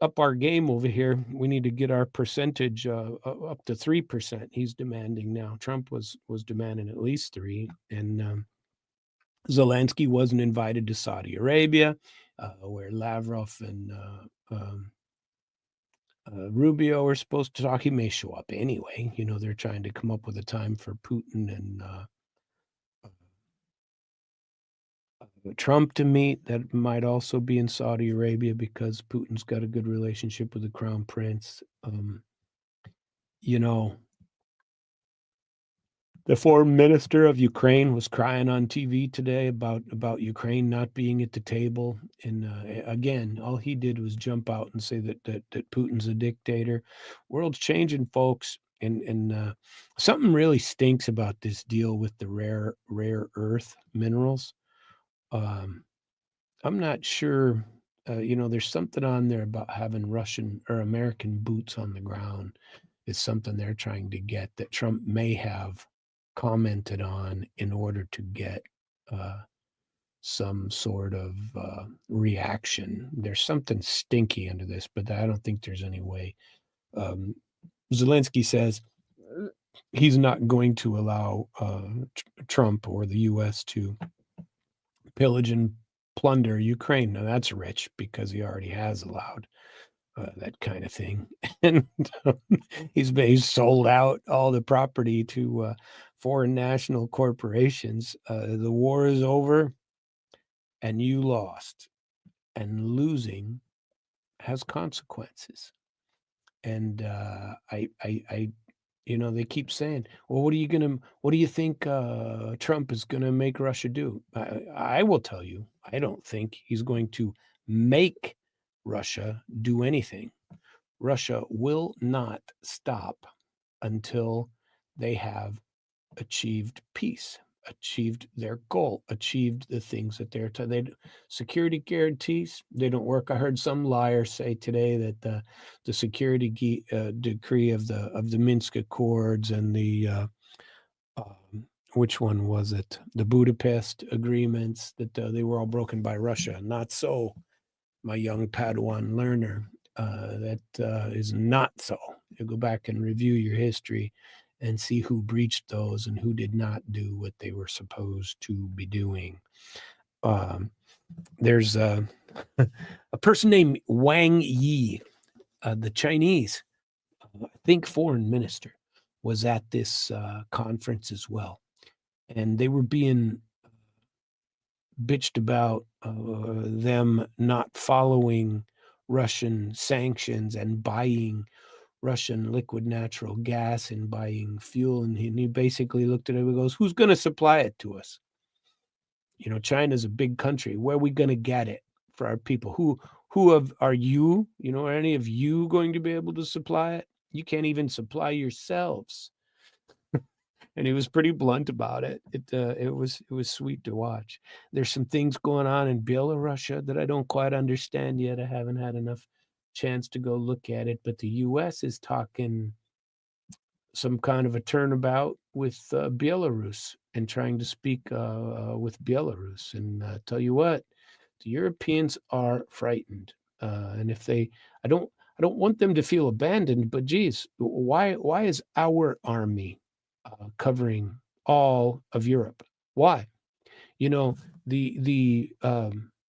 up our game over here. We need to get our percentage up to 3%." He's demanding now. Trump was demanding at least 3, and Zelensky wasn't invited to Saudi Arabia, where Lavrov and Rubio are supposed to talk. He may show up anyway. They're trying to come up with a time for Putin and Trump to meet. That might also be in Saudi Arabia because Putin's got a good relationship with the crown prince. You know, the foreign minister of Ukraine was crying on TV today about Ukraine not being at the table. And again, all he did was jump out and say that Putin's a dictator. World's changing, folks. And something really stinks about this deal with the rare earth minerals. I'm not sure. There's something on there about having Russian or American boots on the ground. It's something they're trying to get that Trump may have commented on in order to get some sort of reaction. There's something stinky under this, but I don't think there's any way. Zelensky says he's not going to allow Trump or the U.S. to pillage and plunder Ukraine. Now that's rich because he already has allowed that kind of thing, and he's sold out all the property to foreign national corporations. The war is over, and you lost, and losing has consequences. And they keep saying, "Well, what do you think Trump is gonna make Russia do?" I will tell you, I don't think he's going to make Russia do anything. Russia will not stop until they have achieved peace, achieved their goal, achieved the things that security guarantees, they don't work. I heard some liar say today that the security decree of the Minsk Accords and the which one was it? The Budapest agreements, that they were all broken by Russia. Not so, my young Padawan learner. That is not so. You go back and review your history and see who breached those and who did not do what they were supposed to be doing. There's a person named Wang Yi, the Chinese, I think, foreign minister, was at this conference as well. And they were being bitched about them not following Russian sanctions and buying Russian liquid natural gas and buying fuel. And he basically looked at it and goes, "Who's going to supply it to us? China's a big country. Where are we going to get it for our people? Are you, are any of you going to be able to supply it? You can't even supply yourselves." And he was pretty blunt about it. It was sweet to watch. There's some things going on in Belarus that I don't quite understand yet. I haven't had enough chance to go look at it, but the U.S. is talking some kind of a turnabout with Belarus and trying to speak with Belarus. And tell you what, the Europeans are frightened, and if I don't want them to feel abandoned. But geez, why is our army covering all of Europe? Why? The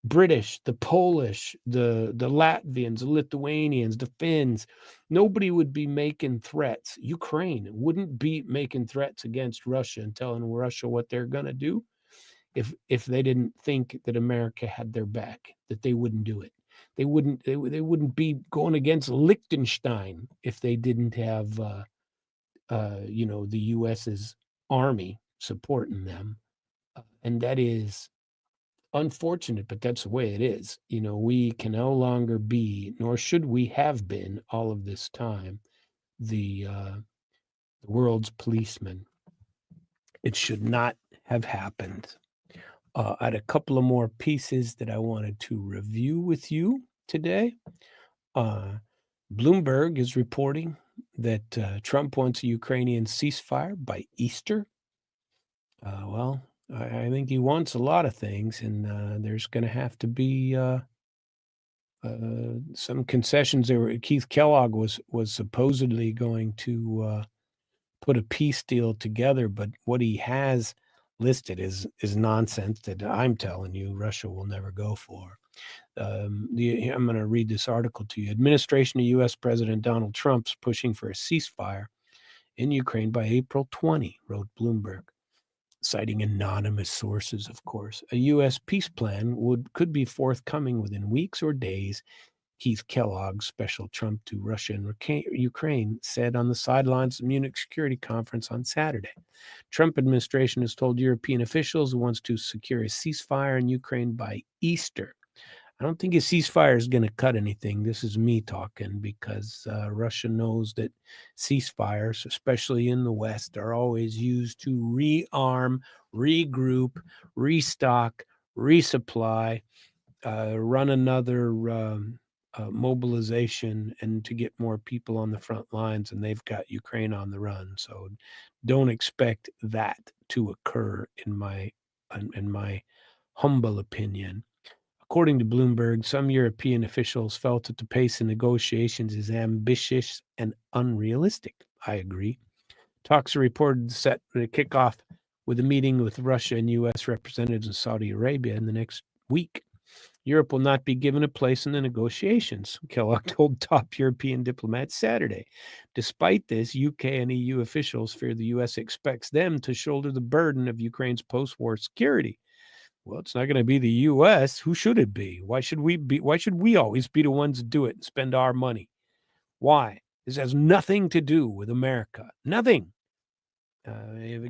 British, the Polish, the Latvians, the Lithuanians, the Finns, nobody would be making threats. Ukraine wouldn't be making threats against Russia and telling Russia what they're going to do if they didn't think that America had their back, that they wouldn't do it. They wouldn't be going against Liechtenstein if they didn't have the U.S.'s army supporting them. And that is unfortunate, but that's the way it is. We can no longer be, nor should we have been all of this time, the world's policeman. It should not have happened. I had a couple of more pieces that I wanted to review with you today. Bloomberg is reporting that Trump wants a Ukrainian ceasefire by Easter. Well, I think he wants a lot of things, and there's going to have to be some concessions. Keith Kellogg was supposedly going to put a peace deal together, but what he has listed is nonsense that I'm telling you Russia will never go for. I'm going to read this article to you. Administration of U.S. President Donald Trump's pushing for a ceasefire in Ukraine by April 20, wrote Bloomberg, citing anonymous sources, of course. A U.S. peace plan could be forthcoming within weeks or days, Keith Kellogg, special Trump to Russia and Ukraine, said on the sidelines of the Munich Security Conference on Saturday. Trump administration has told European officials it wants to secure a ceasefire in Ukraine by Easter. I don't think a ceasefire is going to cut anything. This is me talking because Russia knows that ceasefires, especially in the West, are always used to rearm, regroup, restock, resupply, run another mobilization, and to get more people on the front lines, and they've got Ukraine on the run. So don't expect that to occur in my humble opinion. According to Bloomberg, some European officials felt that the pace of negotiations is ambitious and unrealistic. I agree. Talks are reported set to kick off with a meeting with Russia and U.S. representatives in Saudi Arabia in the next week. Europe will not be given a place in the negotiations, Kellogg told top European diplomats Saturday. Despite this, UK and EU officials fear the U.S. expects them to shoulder the burden of Ukraine's post-war security. Well, it's not going to be the U.S. Who should it be? Why should we always be the ones to do it and spend our money? Why? This has nothing to do with America. Nothing.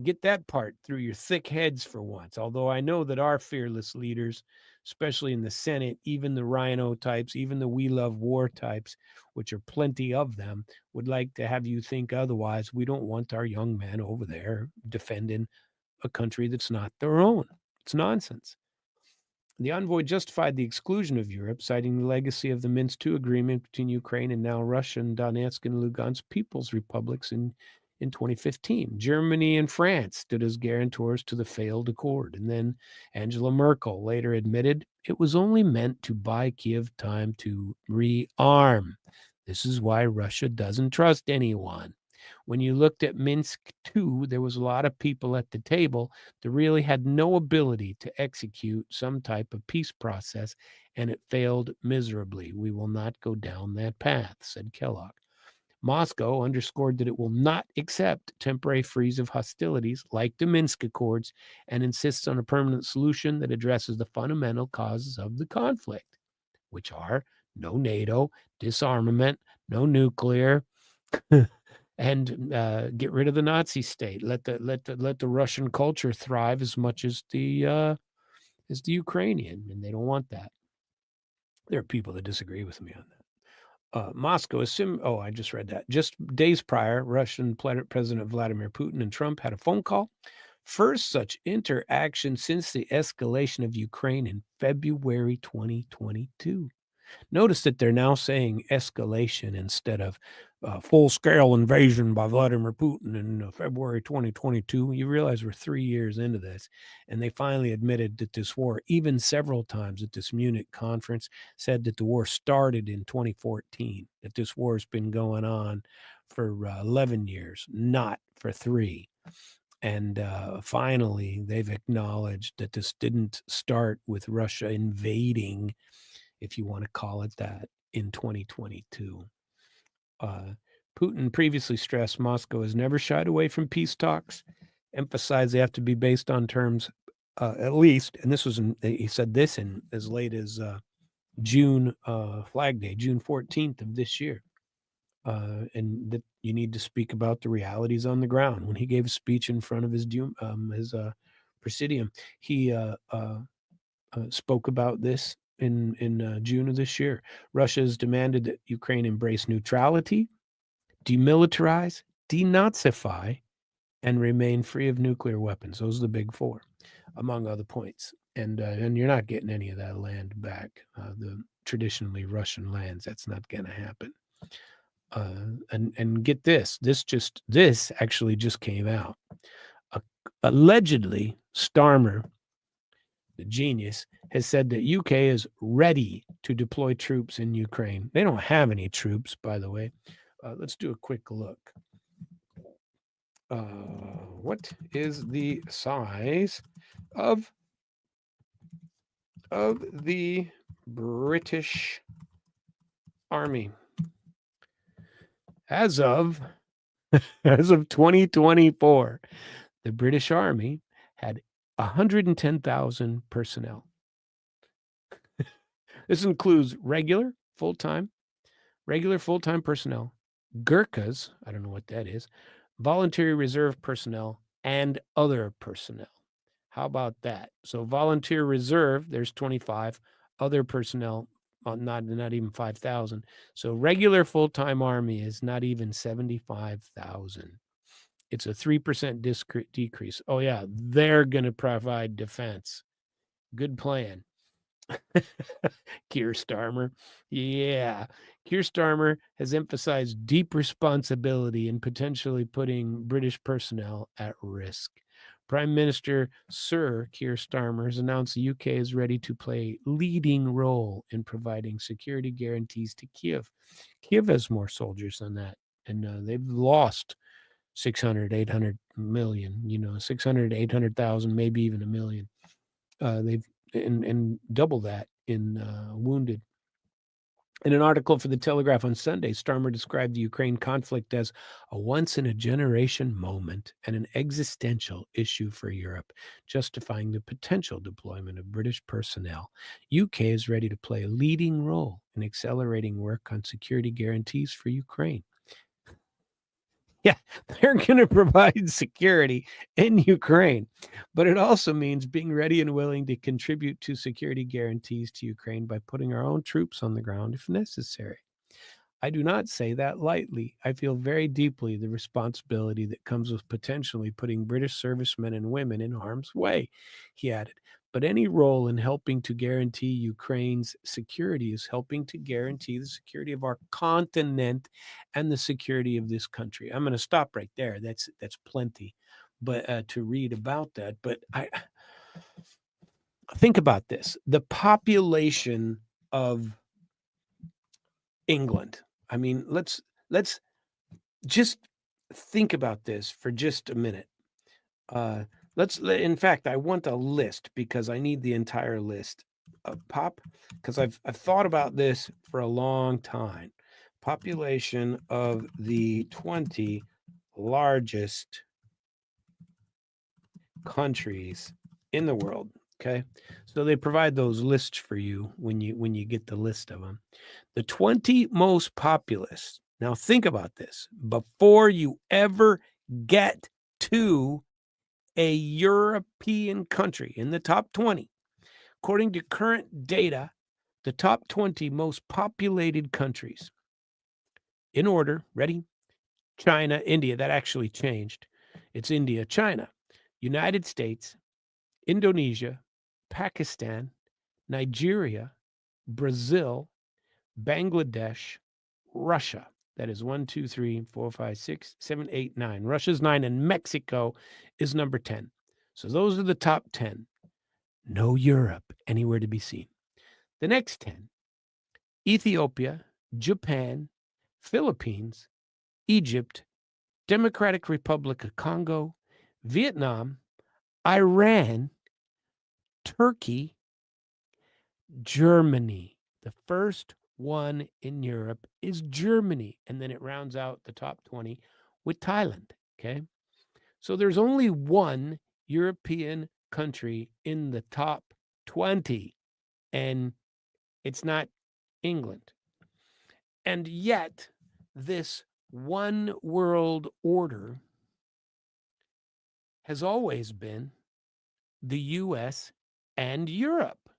Get that part through your thick heads for once. Although I know that our fearless leaders, especially in the Senate, even the RINO types, even the We Love War types, which are plenty of them, would like to have you think otherwise. We don't want our young men over there defending a country that's not their own. It's nonsense. The envoy justified the exclusion of Europe, citing the legacy of the Minsk II agreement between Ukraine and now Russian Donetsk and Lugansk People's Republics in 2015. Germany and France stood as guarantors to the failed accord. And then Angela Merkel later admitted it was only meant to buy Kiev time to rearm. This is why Russia doesn't trust anyone. When you looked at Minsk II, there was a lot of people at the table that really had no ability to execute some type of peace process, and it failed miserably. We will not go down that path, said Kellogg. Moscow underscored that it will not accept temporary freeze of hostilities like the Minsk Accords and insists on a permanent solution that addresses the fundamental causes of the conflict, which are no NATO, disarmament, no nuclear, and get rid of the Nazi state. Let the Russian culture thrive as much as the Ukrainian, and they don't want that. There are people that disagree with me on that. Moscow I just read that. Just days prior, Russian President Vladimir Putin and Trump had a phone call. First such interaction since the escalation of Ukraine in February 2022. Notice that they're now saying escalation instead of full-scale invasion by Vladimir Putin in February 2022. You realize we're 3 years into this, and they finally admitted that this war, even several times at this Munich conference, said that the war started in 2014, that this war has been going on for 11 years, not for 3. And finally, they've acknowledged that this didn't start with Russia invading, if you want to call it that, in 2022. Putin previously stressed Moscow has never shied away from peace talks, emphasized they have to be based on terms, at least, and he said this in as late as June Flag Day, June 14th of this year. And that you need to speak about the realities on the ground. When he gave a speech in front of his presidium, he spoke about this in June of this year. Russia has demanded that Ukraine embrace neutrality, demilitarize, denazify, and remain free of nuclear weapons. Those are the big 4. among other points. And you're not getting any of that land back. The traditionally Russian lands, that's not going to happen. And get this, this actually just came out. Allegedly, Starmer, the genius, has said that UK is ready to deploy troops in Ukraine. They don't have any troops, by the way. Let's do a quick look. What is the size of the British Army as of 2024? The British Army had 110,000 personnel. This includes regular full-time personnel, Gurkhas, I don't know what that is, voluntary reserve personnel, and other personnel. How about that? So volunteer reserve, there's 25, other personnel, not even 5,000. So regular full-time army is not even 75,000. It's a 3% decrease. Oh yeah, they're going to provide defense. Good plan. Keir Starmer. Yeah. Keir Starmer has emphasized deep responsibility in potentially putting British personnel at risk. Prime Minister Sir Keir Starmer has announced the UK is ready to play a leading role in providing security guarantees to Kiev. Kiev has more soldiers than that, and they've lost 600, 800 million, 600, 800,000, maybe even a million. They've and double that in wounded. In an article for the Telegraph on Sunday, Starmer described the Ukraine conflict as a once-in-a-generation moment and an existential issue for Europe, justifying the potential deployment of British personnel. UK is ready to play a leading role in accelerating work on security guarantees for Ukraine. Yeah, they're going to provide security in Ukraine, but it also means being ready and willing to contribute to security guarantees to Ukraine by putting our own troops on the ground if necessary. I do not say that lightly. I feel very deeply the responsibility that comes with potentially putting British servicemen and women in harm's way, he added. But any role in helping to guarantee Ukraine's security is helping to guarantee the security of our continent and the security of this country. I'm going to stop right there. That's plenty, but to read about that. But I think about this: the population of England. I mean, let's just think about this for just a minute. In fact, I want a list because I need the entire list of because I've thought about this for a long time. Population of the 20 largest countries in the world. Okay, so they provide those lists for you when you get the list of them. The 20 most populous. Now think about this before you ever get to a European country in the top 20. According to current data, the top 20 most populated countries in order, ready? China, India, that actually changed. It's India, China, United States, Indonesia, Pakistan, Nigeria, Brazil, Bangladesh, Russia. That is 1, 2, 3, 4, 5, 6, 7, 8, 9. Russia's 9, and Mexico is number 10. So those are the top 10. No Europe anywhere to be seen. The next 10, Ethiopia, Japan, Philippines, Egypt, Democratic Republic of Congo, Vietnam, Iran, Turkey, Germany. The first one in Europe is Germany, and then it rounds out the top 20 with Thailand, okay? So there's only one European country in the top 20, and it's not England. And yet, this one world order has always been the US and Europe.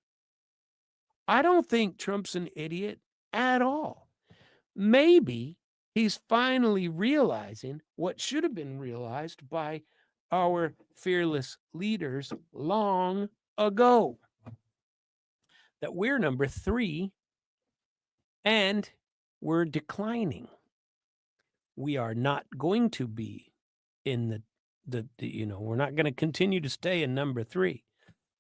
I don't think Trump's an idiot at all. Maybe he's finally realizing what should have been realized by our fearless leaders long ago that we're number 3 and we're declining. We are not going to be in the we're not going to continue to stay in number 3.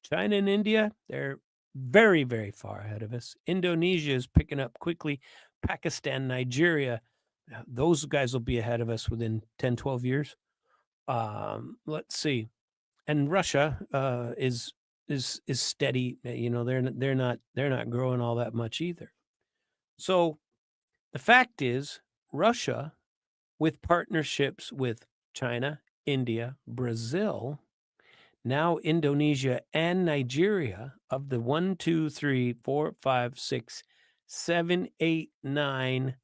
China and India, they're very, very far ahead of us. Indonesia is picking up quickly. Pakistan, Nigeria, those guys will be ahead of us within 10, 12 years. Let's see. And Russia is steady. They're not growing all that much either. So the fact is, Russia, with partnerships with China, India, Brazil, now Indonesia and Nigeria, of the 1, 2, 3, 4, 5, 6, 7, 8, 9.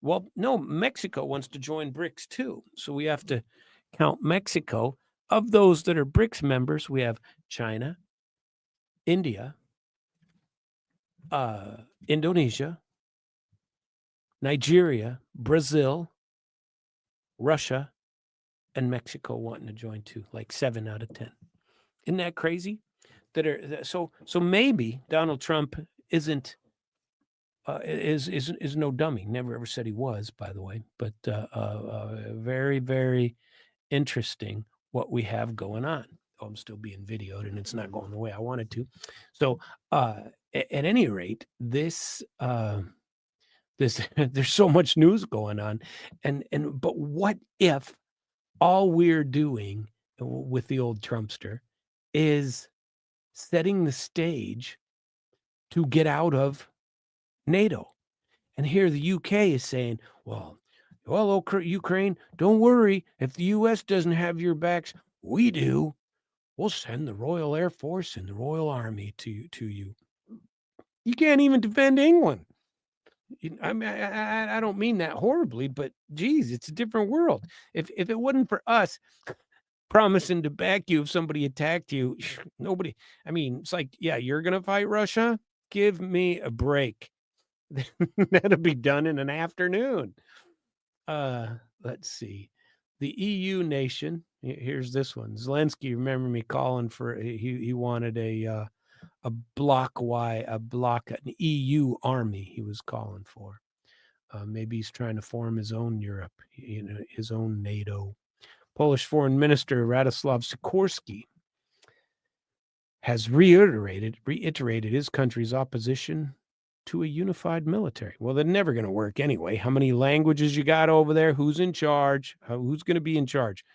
Well, no, Mexico wants to join BRICS too. So we have to count Mexico. Of those that are BRICS members, we have China, India, Indonesia, Nigeria, Brazil, Russia, and Mexico wanting to join too, like 7 out of 10. Isn't that crazy? So maybe Donald Trump isn't is no dummy. Never ever said he was, by the way. But very, very interesting what we have going on. Oh, I'm still being videoed, and it's not going the way I wanted to. So at any rate, this there's so much news going on, but what if all we're doing with the old Trumpster is setting the stage to get out of NATO? And here the UK is saying, well, Ukraine, don't worry. If the US doesn't have your backs, we do. We'll send the Royal Air Force and the Royal Army to you. You can't even defend England. I mean, I don't mean that horribly, but geez, it's a different world. If it wasn't for us promising to back you if somebody attacked you, nobody. I mean, it's like, yeah, you're gonna fight Russia? Give me a break. That'll be done in an afternoon. Let's see. The EU nation. Here's this one. Zelensky, remember me calling for he wanted an EU army he was calling for. Maybe he's trying to form his own Europe, his own NATO. Polish Foreign Minister Radoslav Sikorski has reiterated his country's opposition to a unified military. Well, they're never going to work anyway. How many languages you got over there? Who's in charge? Who's going to be in charge?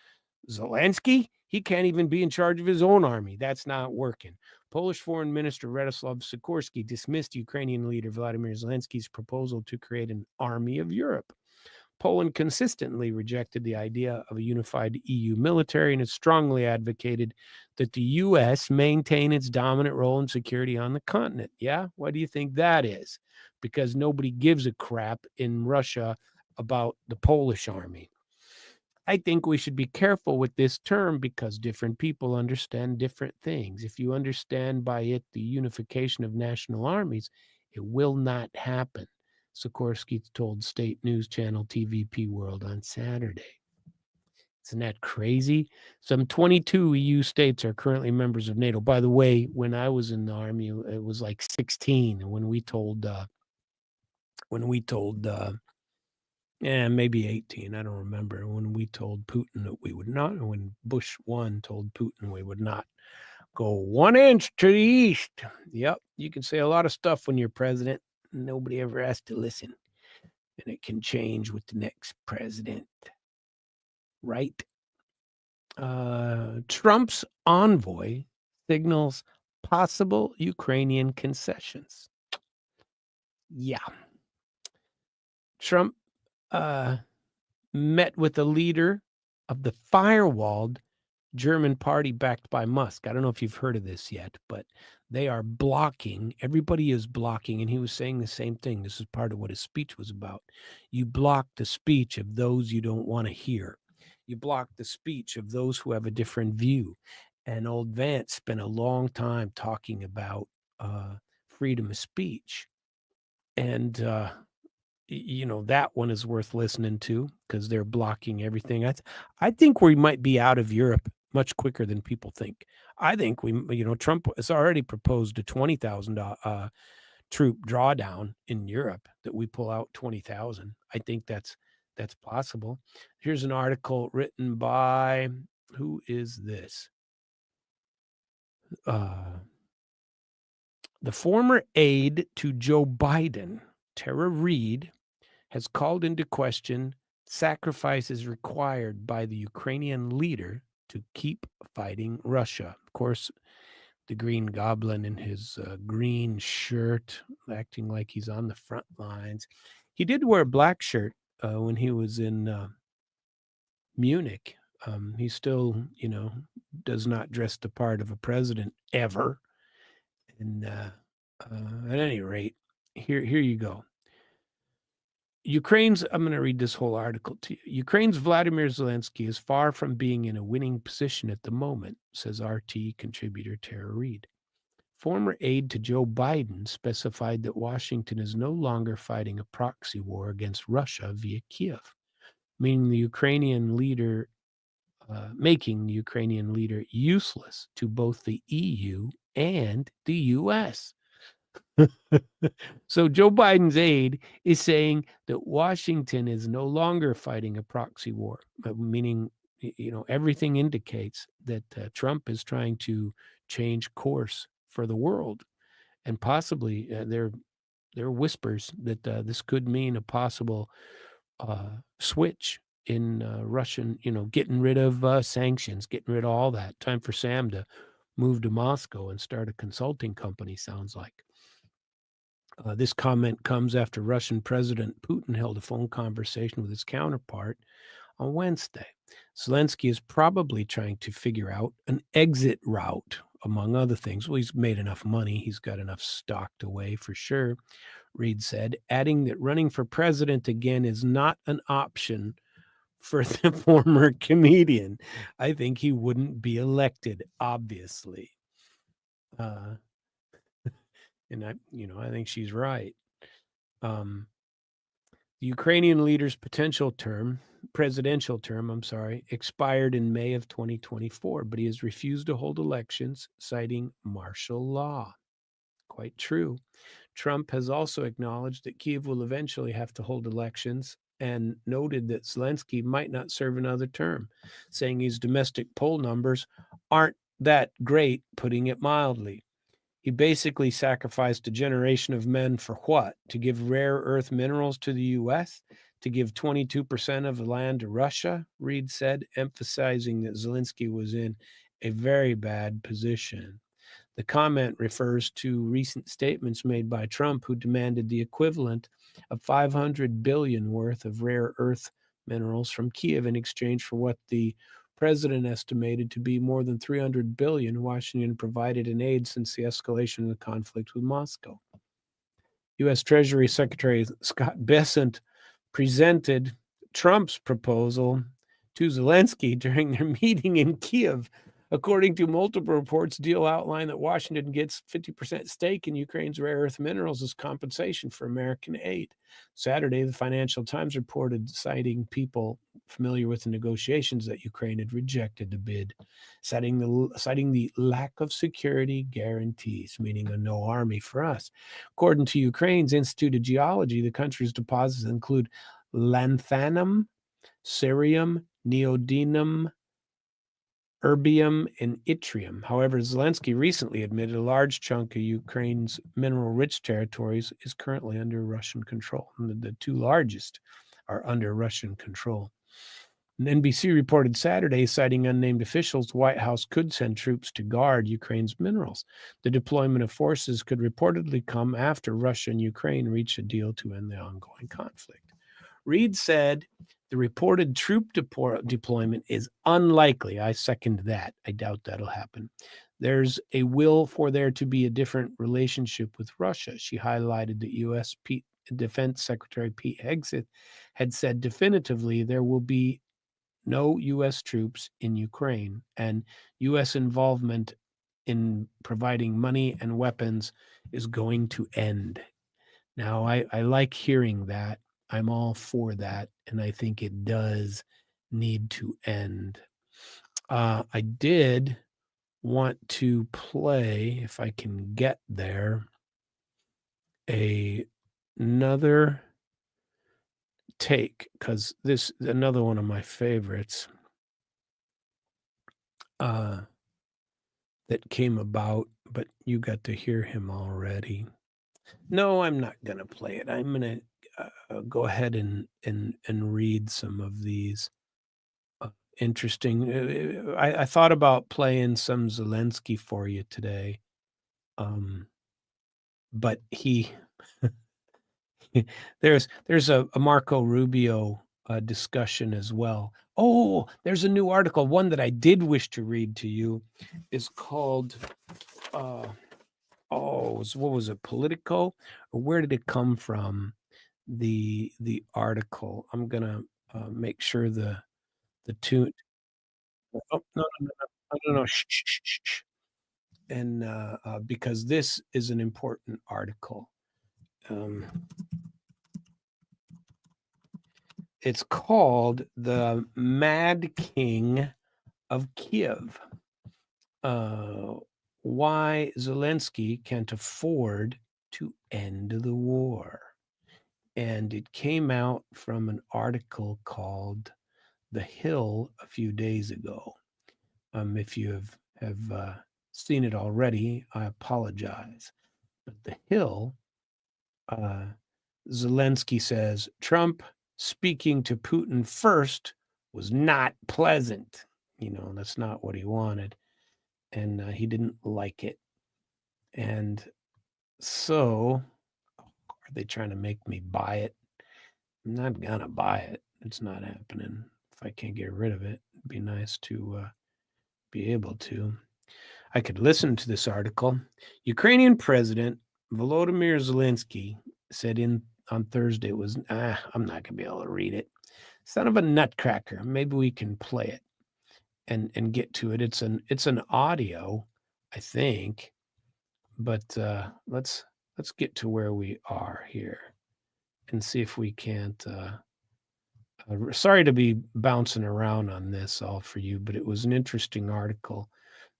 Zelensky? He can't even be in charge of his own army. That's not working. Polish Foreign Minister Radoslav Sikorski dismissed Ukrainian leader Vladimir Zelensky's proposal to create an army of Europe. Poland consistently rejected the idea of a unified EU military and has strongly advocated that the U.S. maintain its dominant role in security on the continent. Yeah? Why do you think that is? Because nobody gives a crap in Russia about the Polish army. I think we should be careful with this term because different people understand different things. If you understand by it the unification of national armies, it will not happen. Sikorski told state news channel TVP World on Saturday. Isn't that crazy? Some 22 EU states are currently members of NATO. By the way, when I was in the army, it was like 16. And when we told maybe 18, I don't remember, when we told Putin that we would not, when Bush 1 told Putin we would not go 1 inch to the east. Yep, you can say a lot of stuff when you're president. Nobody ever has to listen. And it can change with the next president. Right? Trump's envoy signals possible Ukrainian concessions. Yeah. Trump met with the leader of the firewalled German party backed by Musk. I don't know if you've heard of this yet, but they are blocking. Everybody is blocking. And he was saying the same thing. This is part of what his speech was about. You block the speech of those you don't want to hear. You block the speech of those who have a different view. And old Vance spent a long time talking about freedom of speech. And, that one is worth listening to because they're blocking everything. I think we might be out of Europe much quicker than people think. I think Trump has already proposed a 20,000 troop drawdown in Europe, that we pull out 20,000. I think that's possible. Here's an article written by, who is this? The former aide to Joe Biden, Tara Reid, has called into question sacrifices required by the Ukrainian leader to keep fighting Russia. Of course, the Green Goblin in his green shirt, acting like he's on the front lines. He did wear a black shirt when he was in Munich. He still, does not dress the part of a president ever. And at any rate, here you go. I'm going to read this whole article to you. Ukraine's Vladimir Zelensky is far from being in a winning position at the moment, says RT contributor Tara Reid. Former aide to Joe Biden specified that Washington is no longer fighting a proxy war against Russia via Kiev, making the Ukrainian leader useless to both the EU and the US. So Joe Biden's aide is saying that Washington is no longer fighting a proxy war, meaning, everything indicates that Trump is trying to change course for the world. And possibly there are whispers that this could mean a possible switch in Russian, getting rid of sanctions, getting rid of all that. Time for Sam to move to Moscow and start a consulting company, sounds like. This comment comes after Russian President Putin held a phone conversation with his counterpart on Wednesday. Zelensky is probably trying to figure out an exit route, among other things. Well, he's made enough money. He's got enough stocked away for sure, Reid said, adding that running for president again is not an option for the former comedian. I think he wouldn't be elected, obviously. And I think she's right. The Ukrainian leader's presidential term, expired in May of 2024, but he has refused to hold elections, citing martial law. Quite true. Trump has also acknowledged that Kyiv will eventually have to hold elections and noted that Zelensky might not serve another term, saying his domestic poll numbers aren't that great, putting it mildly. He basically sacrificed a generation of men for what? To give rare earth minerals to the U.S.? To give 22% of the land to Russia? Reid said, emphasizing that Zelensky was in a very bad position. The comment refers to recent statements made by Trump, who demanded the equivalent of $500 billion worth of rare earth minerals from Kiev in exchange for what the president estimated to be more than $300 billion Washington provided in aid since the escalation of the conflict with Moscow. U.S. Treasury Secretary Scott Bessent presented Trump's proposal to Zelensky during their meeting in Kiev. According to multiple reports, deal outlined that Washington gets 50% stake in Ukraine's rare earth minerals as compensation for American aid. Saturday, the Financial Times reported, citing people familiar with the negotiations, that Ukraine had rejected the bid, citing the lack of security guarantees, meaning a no army for us. According to Ukraine's Institute of Geology, the country's deposits include lanthanum, cerium, neodymium, erbium, and yttrium. However, Zelensky recently admitted a large chunk of Ukraine's mineral-rich territories is currently under Russian control. And the two largest are under Russian control. And NBC reported Saturday, citing unnamed officials, the White House could send troops to guard Ukraine's minerals. The deployment of forces could reportedly come after Russia and Ukraine reach a deal to end the ongoing conflict. Reid said the reported troop deployment is unlikely. I second that. I doubt that'll happen. There's a will for there to be a different relationship with Russia. She highlighted that U.S. Defense Secretary Pete Hegseth had said definitively there will be no U.S. troops in Ukraine, and U.S. involvement in providing money and weapons is going to end. Now, I like hearing that. I'm all for that, and I think it does need to end. I did want to play, if I can get there, another take, because this is another one of my favorites that came about, but you got to hear him already. No, I'm not going to play it. I'm going to go ahead and read some of these interesting. I thought about playing some Zelensky for you today, but there's a Marco Rubio discussion as well. Oh, there's a new article. One that I did wish to read to you is called what was it, Politico? Or where did it come from? The article. I'm gonna make sure the tune. Oh, no. Shh, shh, shh, shh, shh. And because this is an important article. It's called "The Mad King of Kiev." Why Zelensky can't afford to end the war. And it came out from an article called The Hill a few days ago. If you have seen it already, I apologize. But The Hill, Zelensky says, Trump speaking to Putin first was not pleasant. That's not what he wanted. And he didn't like it. And so, are they trying to make me buy it? I'm not going to buy it. It's not happening. If I can't get rid of it, it'd be nice to be able to. I could listen to this article. Ukrainian President Volodymyr Zelensky said on Thursday I'm not going to be able to read it. Son of a nutcracker. Maybe we can play it and get to it. It's an audio, I think, but let's get to where we are here and see if we can't. Sorry to be bouncing around on this all for you, but it was an interesting article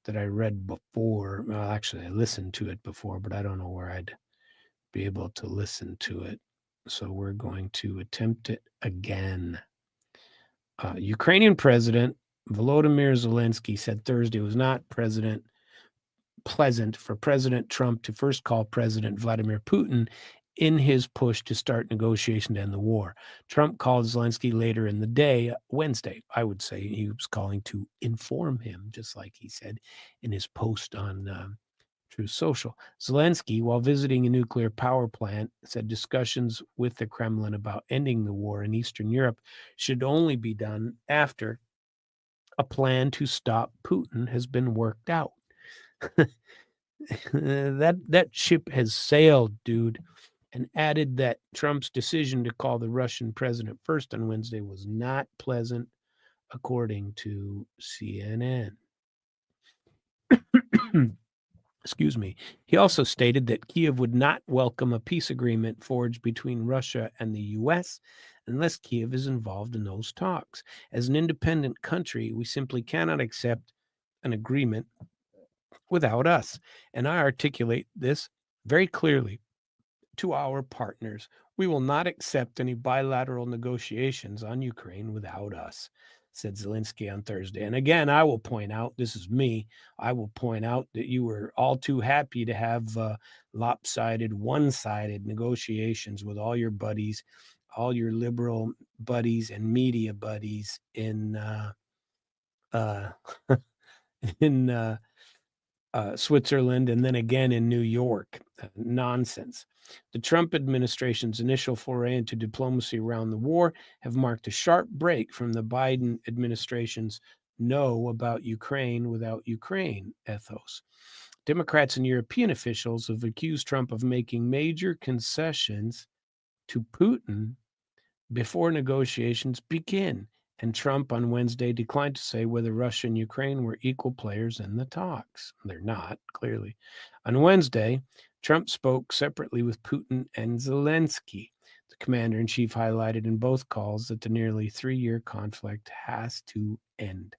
that I read before. Well, actually, I listened to it before, but I don't know where I'd be able to listen to it. So we're going to attempt it again. Ukrainian President Volodymyr Zelensky said Thursday was not pleasant for President Trump to first call President Vladimir Putin in his push to start negotiations to end the war. Trump called Zelensky later in the day, Wednesday. I would say he was calling to inform him, just like he said in his post on Truth Social. Zelensky, while visiting a nuclear power plant, said discussions with the Kremlin about ending the war in Eastern Europe should only be done after a plan to stop Putin has been worked out. that ship has sailed, dude, and added that Trump's decision to call the Russian president first on Wednesday was not pleasant, according to CNN. Excuse me. He also stated that Kiev would not welcome a peace agreement forged between Russia and the U.S. unless Kiev is involved in those talks. As an independent country, we simply cannot accept an agreement without us. And I articulate this very clearly to our partners. We will not accept any bilateral negotiations on Ukraine without us, said Zelensky on Thursday. And again, I will point out, this is me, I will point out that you were all too happy to have lopsided, one-sided negotiations with all your buddies, all your liberal buddies and media buddies in in Switzerland and then again in New York. Nonsense. The Trump administration's initial foray into diplomacy around the war have marked a sharp break from the Biden administration's no about Ukraine without Ukraine ethos. Democrats and European officials have accused Trump of making major concessions to Putin before negotiations begin. And Trump on Wednesday declined to say whether Russia and Ukraine were equal players in the talks. They're not, clearly. On Wednesday, Trump spoke separately with Putin and Zelensky. The commander-in-chief highlighted in both calls that the nearly 3-year conflict has to end.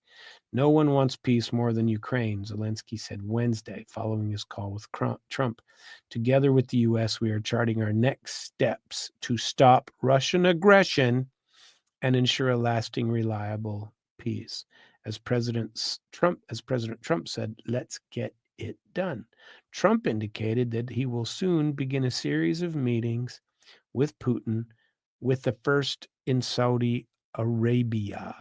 No one wants peace more than Ukraine, Zelensky said Wednesday, following his call with Trump. Together with the U.S., we are charting our next steps to stop Russian aggression and ensure a lasting, reliable peace. As President Trump said, let's get it done. Trump indicated that he will soon begin a series of meetings with Putin, with the first in Saudi Arabia.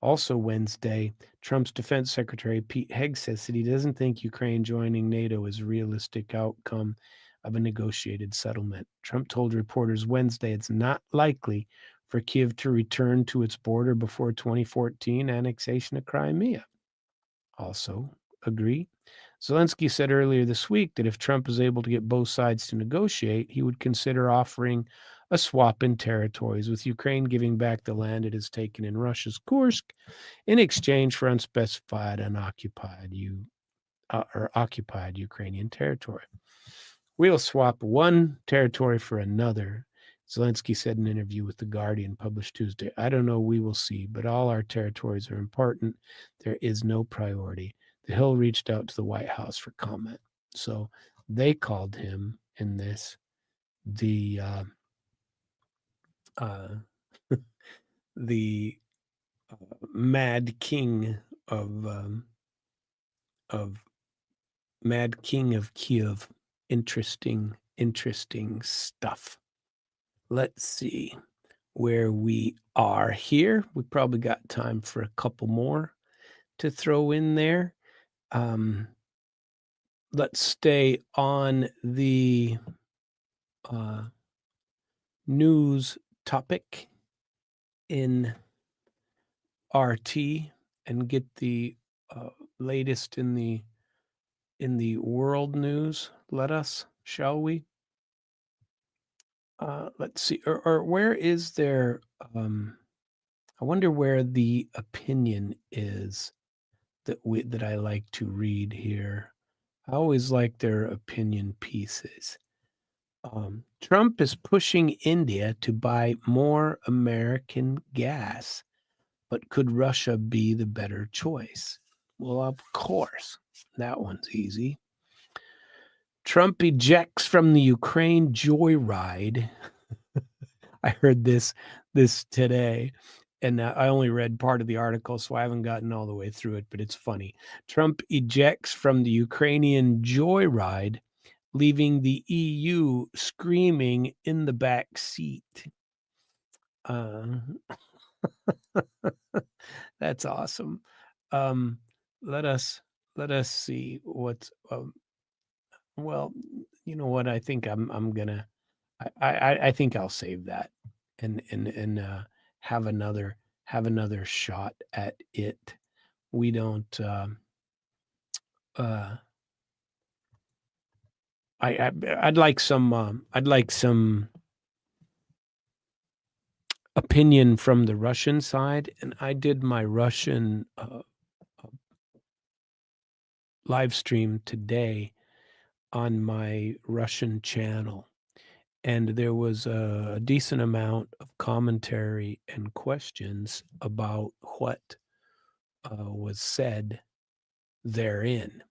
Also Wednesday, Trump's defense secretary Pete Hegseth said he doesn't think Ukraine joining NATO is a realistic outcome of a negotiated settlement. Trump told reporters Wednesday it's not likely for Kyiv to return to its border before 2014 annexation of Crimea. Also agree. Zelensky said earlier this week that if Trump is able to get both sides to negotiate, he would consider offering a swap in territories, with Ukraine giving back the land it has taken in Russia's Kursk in exchange for unspecified unoccupied occupied Ukrainian territory. We'll swap one territory for another, Zelensky said in an interview with The Guardian published Tuesday. I don't know, we will see, but all our territories are important. There is no priority. The Hill reached out to the White House for comment. So they called him in this the the Mad King of Mad King of Kiev. Interesting stuff. Let's see where we are here. We probably got time for a couple more to throw in there. Let's stay on the news topic in RT and get the latest in the world news. Let us, shall we? Let's see, or where is there? I wonder where the opinion is that I like to read here. I always like their opinion pieces. Trump is pushing India to buy more American gas, but could Russia be the better choice? Well, of course, that one's easy. Trump ejects from the Ukraine joyride. I heard this today, and I only read part of the article, so I haven't gotten all the way through it, but it's funny. Trump ejects from the Ukrainian joyride, leaving the EU screaming in the back seat. That's awesome. Let us see what's well, you know what? I think I'm gonna I think I'll save that and have another shot at it. We don't I'd like some opinion from the Russian side, and I did my Russian live stream today on my Russian channel, and there was a decent amount of commentary and questions about what was said therein,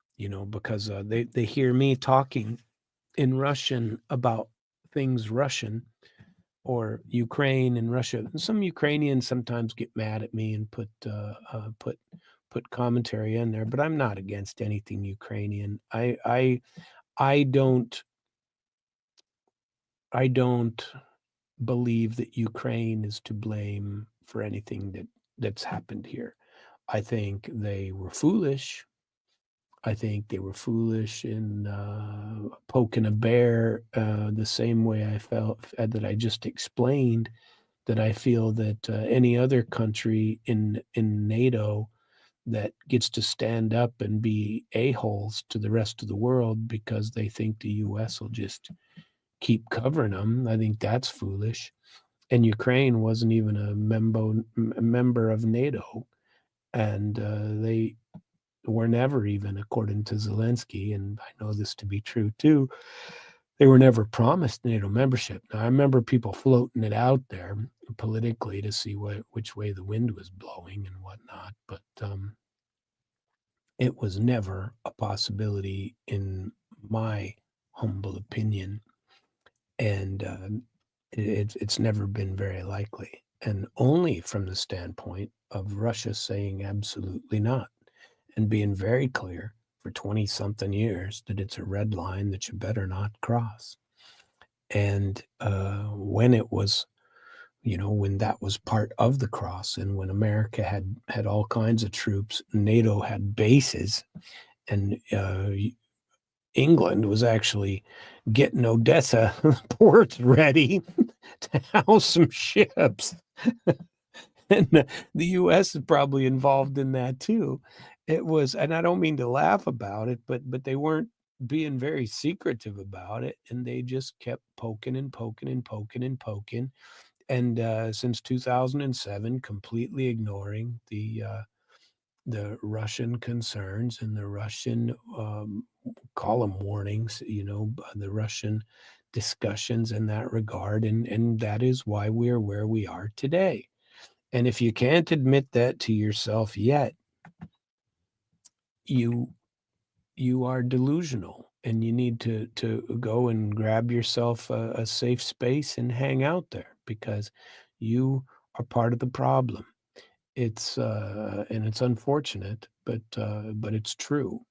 because they hear me talking in Russian about things Russian or Ukraine and Russia. Some Ukrainians sometimes get mad at me and put commentary in there, but I'm not against anything Ukrainian. I don't believe that Ukraine is to blame for anything that's happened here. I think they were foolish. I think they were foolish in poking a bear the same way I felt that I just explained, that I feel that any other country in NATO that gets to stand up and be a-holes to the rest of the world because they think the U.S. will just keep covering them. I think that's foolish. And Ukraine wasn't even a member of NATO, and they were never even, according to Zelensky, and I know this to be true too, They were never promised NATO membership. Now, I remember people floating it out there politically to see which way the wind was blowing and whatnot, but it was never a possibility in my humble opinion, and it's never been very likely, and only from the standpoint of Russia saying absolutely not and being very clear for 20 something years that it's a red line that you better not cross. And when it was, when that was part of the cross, and when America had all kinds of troops, NATO had bases, and England was actually getting Odessa ports ready to house some ships. And the U.S. is probably involved in that too. It was, and I don't mean to laugh about it, but they weren't being very secretive about it, and they just kept poking and poking and poking and poking, and since 2007, completely ignoring the Russian concerns and the Russian call them warnings, the Russian discussions in that regard, and that is why we're where we are today. And if you can't admit that to yourself yet, you you are delusional, and you need to go and grab yourself a safe space and hang out there, because you are part of the problem. It's and it's unfortunate, but it's true,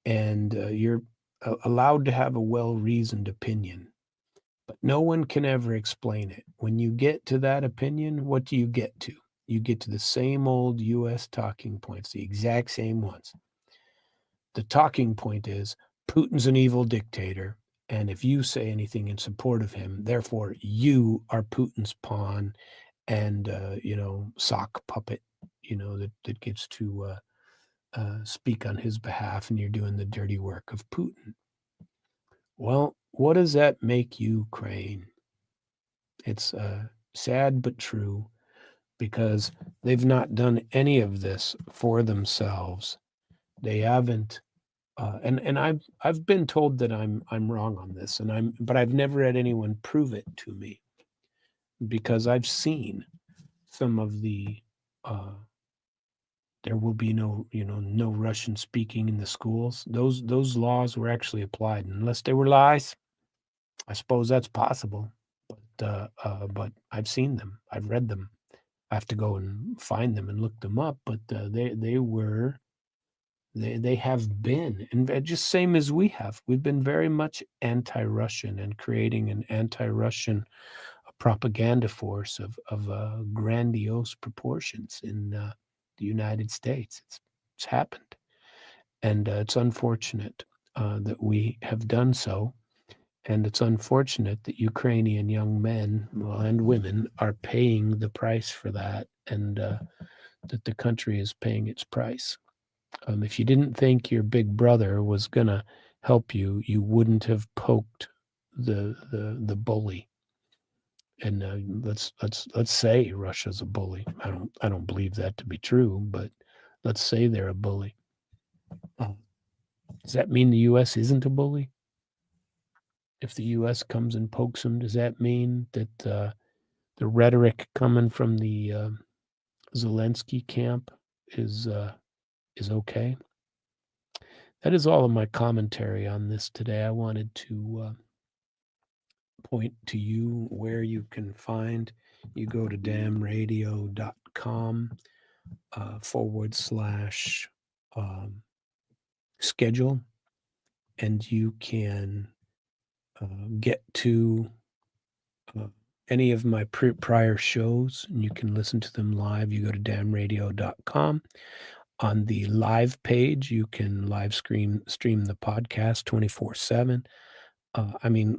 and you're allowed to have a well-reasoned opinion, but no one can ever explain it. When you get to that opinion, what do you get to? You get to the same old US talking points, the exact same ones. The talking point is Putin's an evil dictator, and if you say anything in support of him, therefore you are Putin's pawn and sock puppet, that gets to speak on his behalf, and you're doing the dirty work of Putin. Well, what does that make you, Crane? It's sad but true, because they've not done any of this for themselves. They haven't, and I've been told that I'm wrong on this, but I've never had anyone prove it to me, because I've seen some of the there will be no Russian speaking in the schools. Those laws were actually applied, unless they were lies. I suppose that's possible, but I've seen them. I've read them. I have to go and find them and look them up. But they have been, and just same as we have. We've been very much anti-Russian and creating an anti-Russian propaganda force of grandiose proportions in the United States. It's happened, and it's unfortunate that we have done so. And it's unfortunate that Ukrainian young men and women are paying the price for that, and that the country is paying its price. If you didn't think your big brother was going to help you, you wouldn't have poked the bully. And let's say Russia's a bully. I don't believe that to be true, but let's say they're a bully. Does that mean the U.S. isn't a bully? If the U.S. comes and pokes them, does that mean that the rhetoric coming from the Zelensky camp is okay? That is all of my commentary on this today. I wanted to point to you where you can find. You go to damradio.com / schedule, and you can get to any of my prior shows, and you can listen to them live. You go to damradio.com. On the live page, you can live stream the podcast 24/7.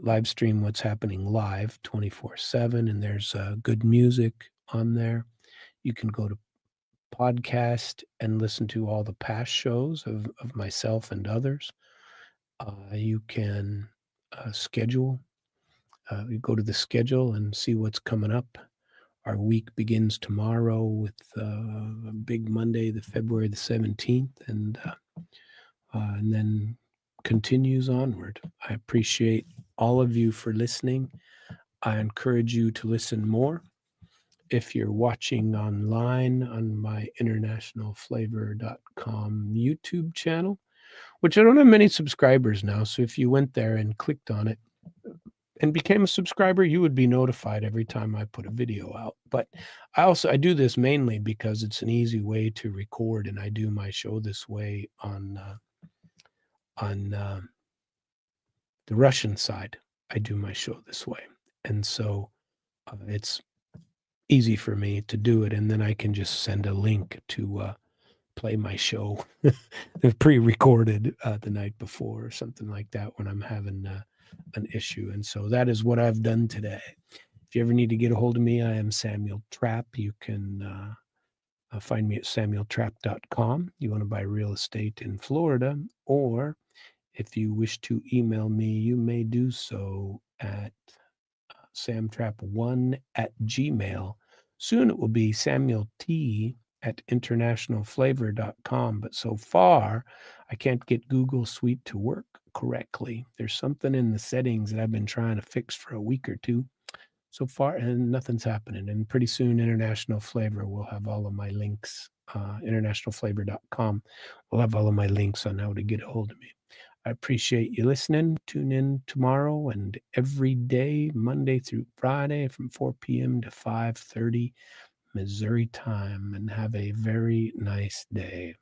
Live stream what's happening live 24/7, and there's good music on there. You can go to podcast and listen to all the past shows of myself and others. You can schedule. You go to the schedule and see what's coming up. Our week begins tomorrow with Big Monday, the February the 17th, and then continues onward. I appreciate all of you for listening. I encourage you to listen more. If you're watching online on my internationalflavor.com YouTube channel, which I don't have many subscribers now, so if you went there and clicked on it and became a subscriber, you would be notified every time I put a video out. But I do this mainly because it's an easy way to record, and I do my show this way on the Russian side. I do my show this way, and so it's easy for me to do it, and then I can just send a link to play my show pre-recorded the night before or something like that when I'm having an issue. And so that is what I've done today. If you ever need to get a hold of me, I am Samuel Trapp. You can find me at samueltrapp.com. You want to buy real estate in Florida, or if you wish to email me, you may do so at samtrap1@gmail. Soon it will be samuelt@internationalflavor.com. But so far, I can't get Google Suite to work correctly. There's something in the settings that I've been trying to fix for a week or two so far, and nothing's happening. And pretty soon, International Flavor will have all of my links. Internationalflavor.com will have all of my links on how to get a hold of me. I appreciate you listening. Tune in tomorrow and every day, Monday through Friday, from 4 p.m. to 5:30 Missouri time, and have a very nice day.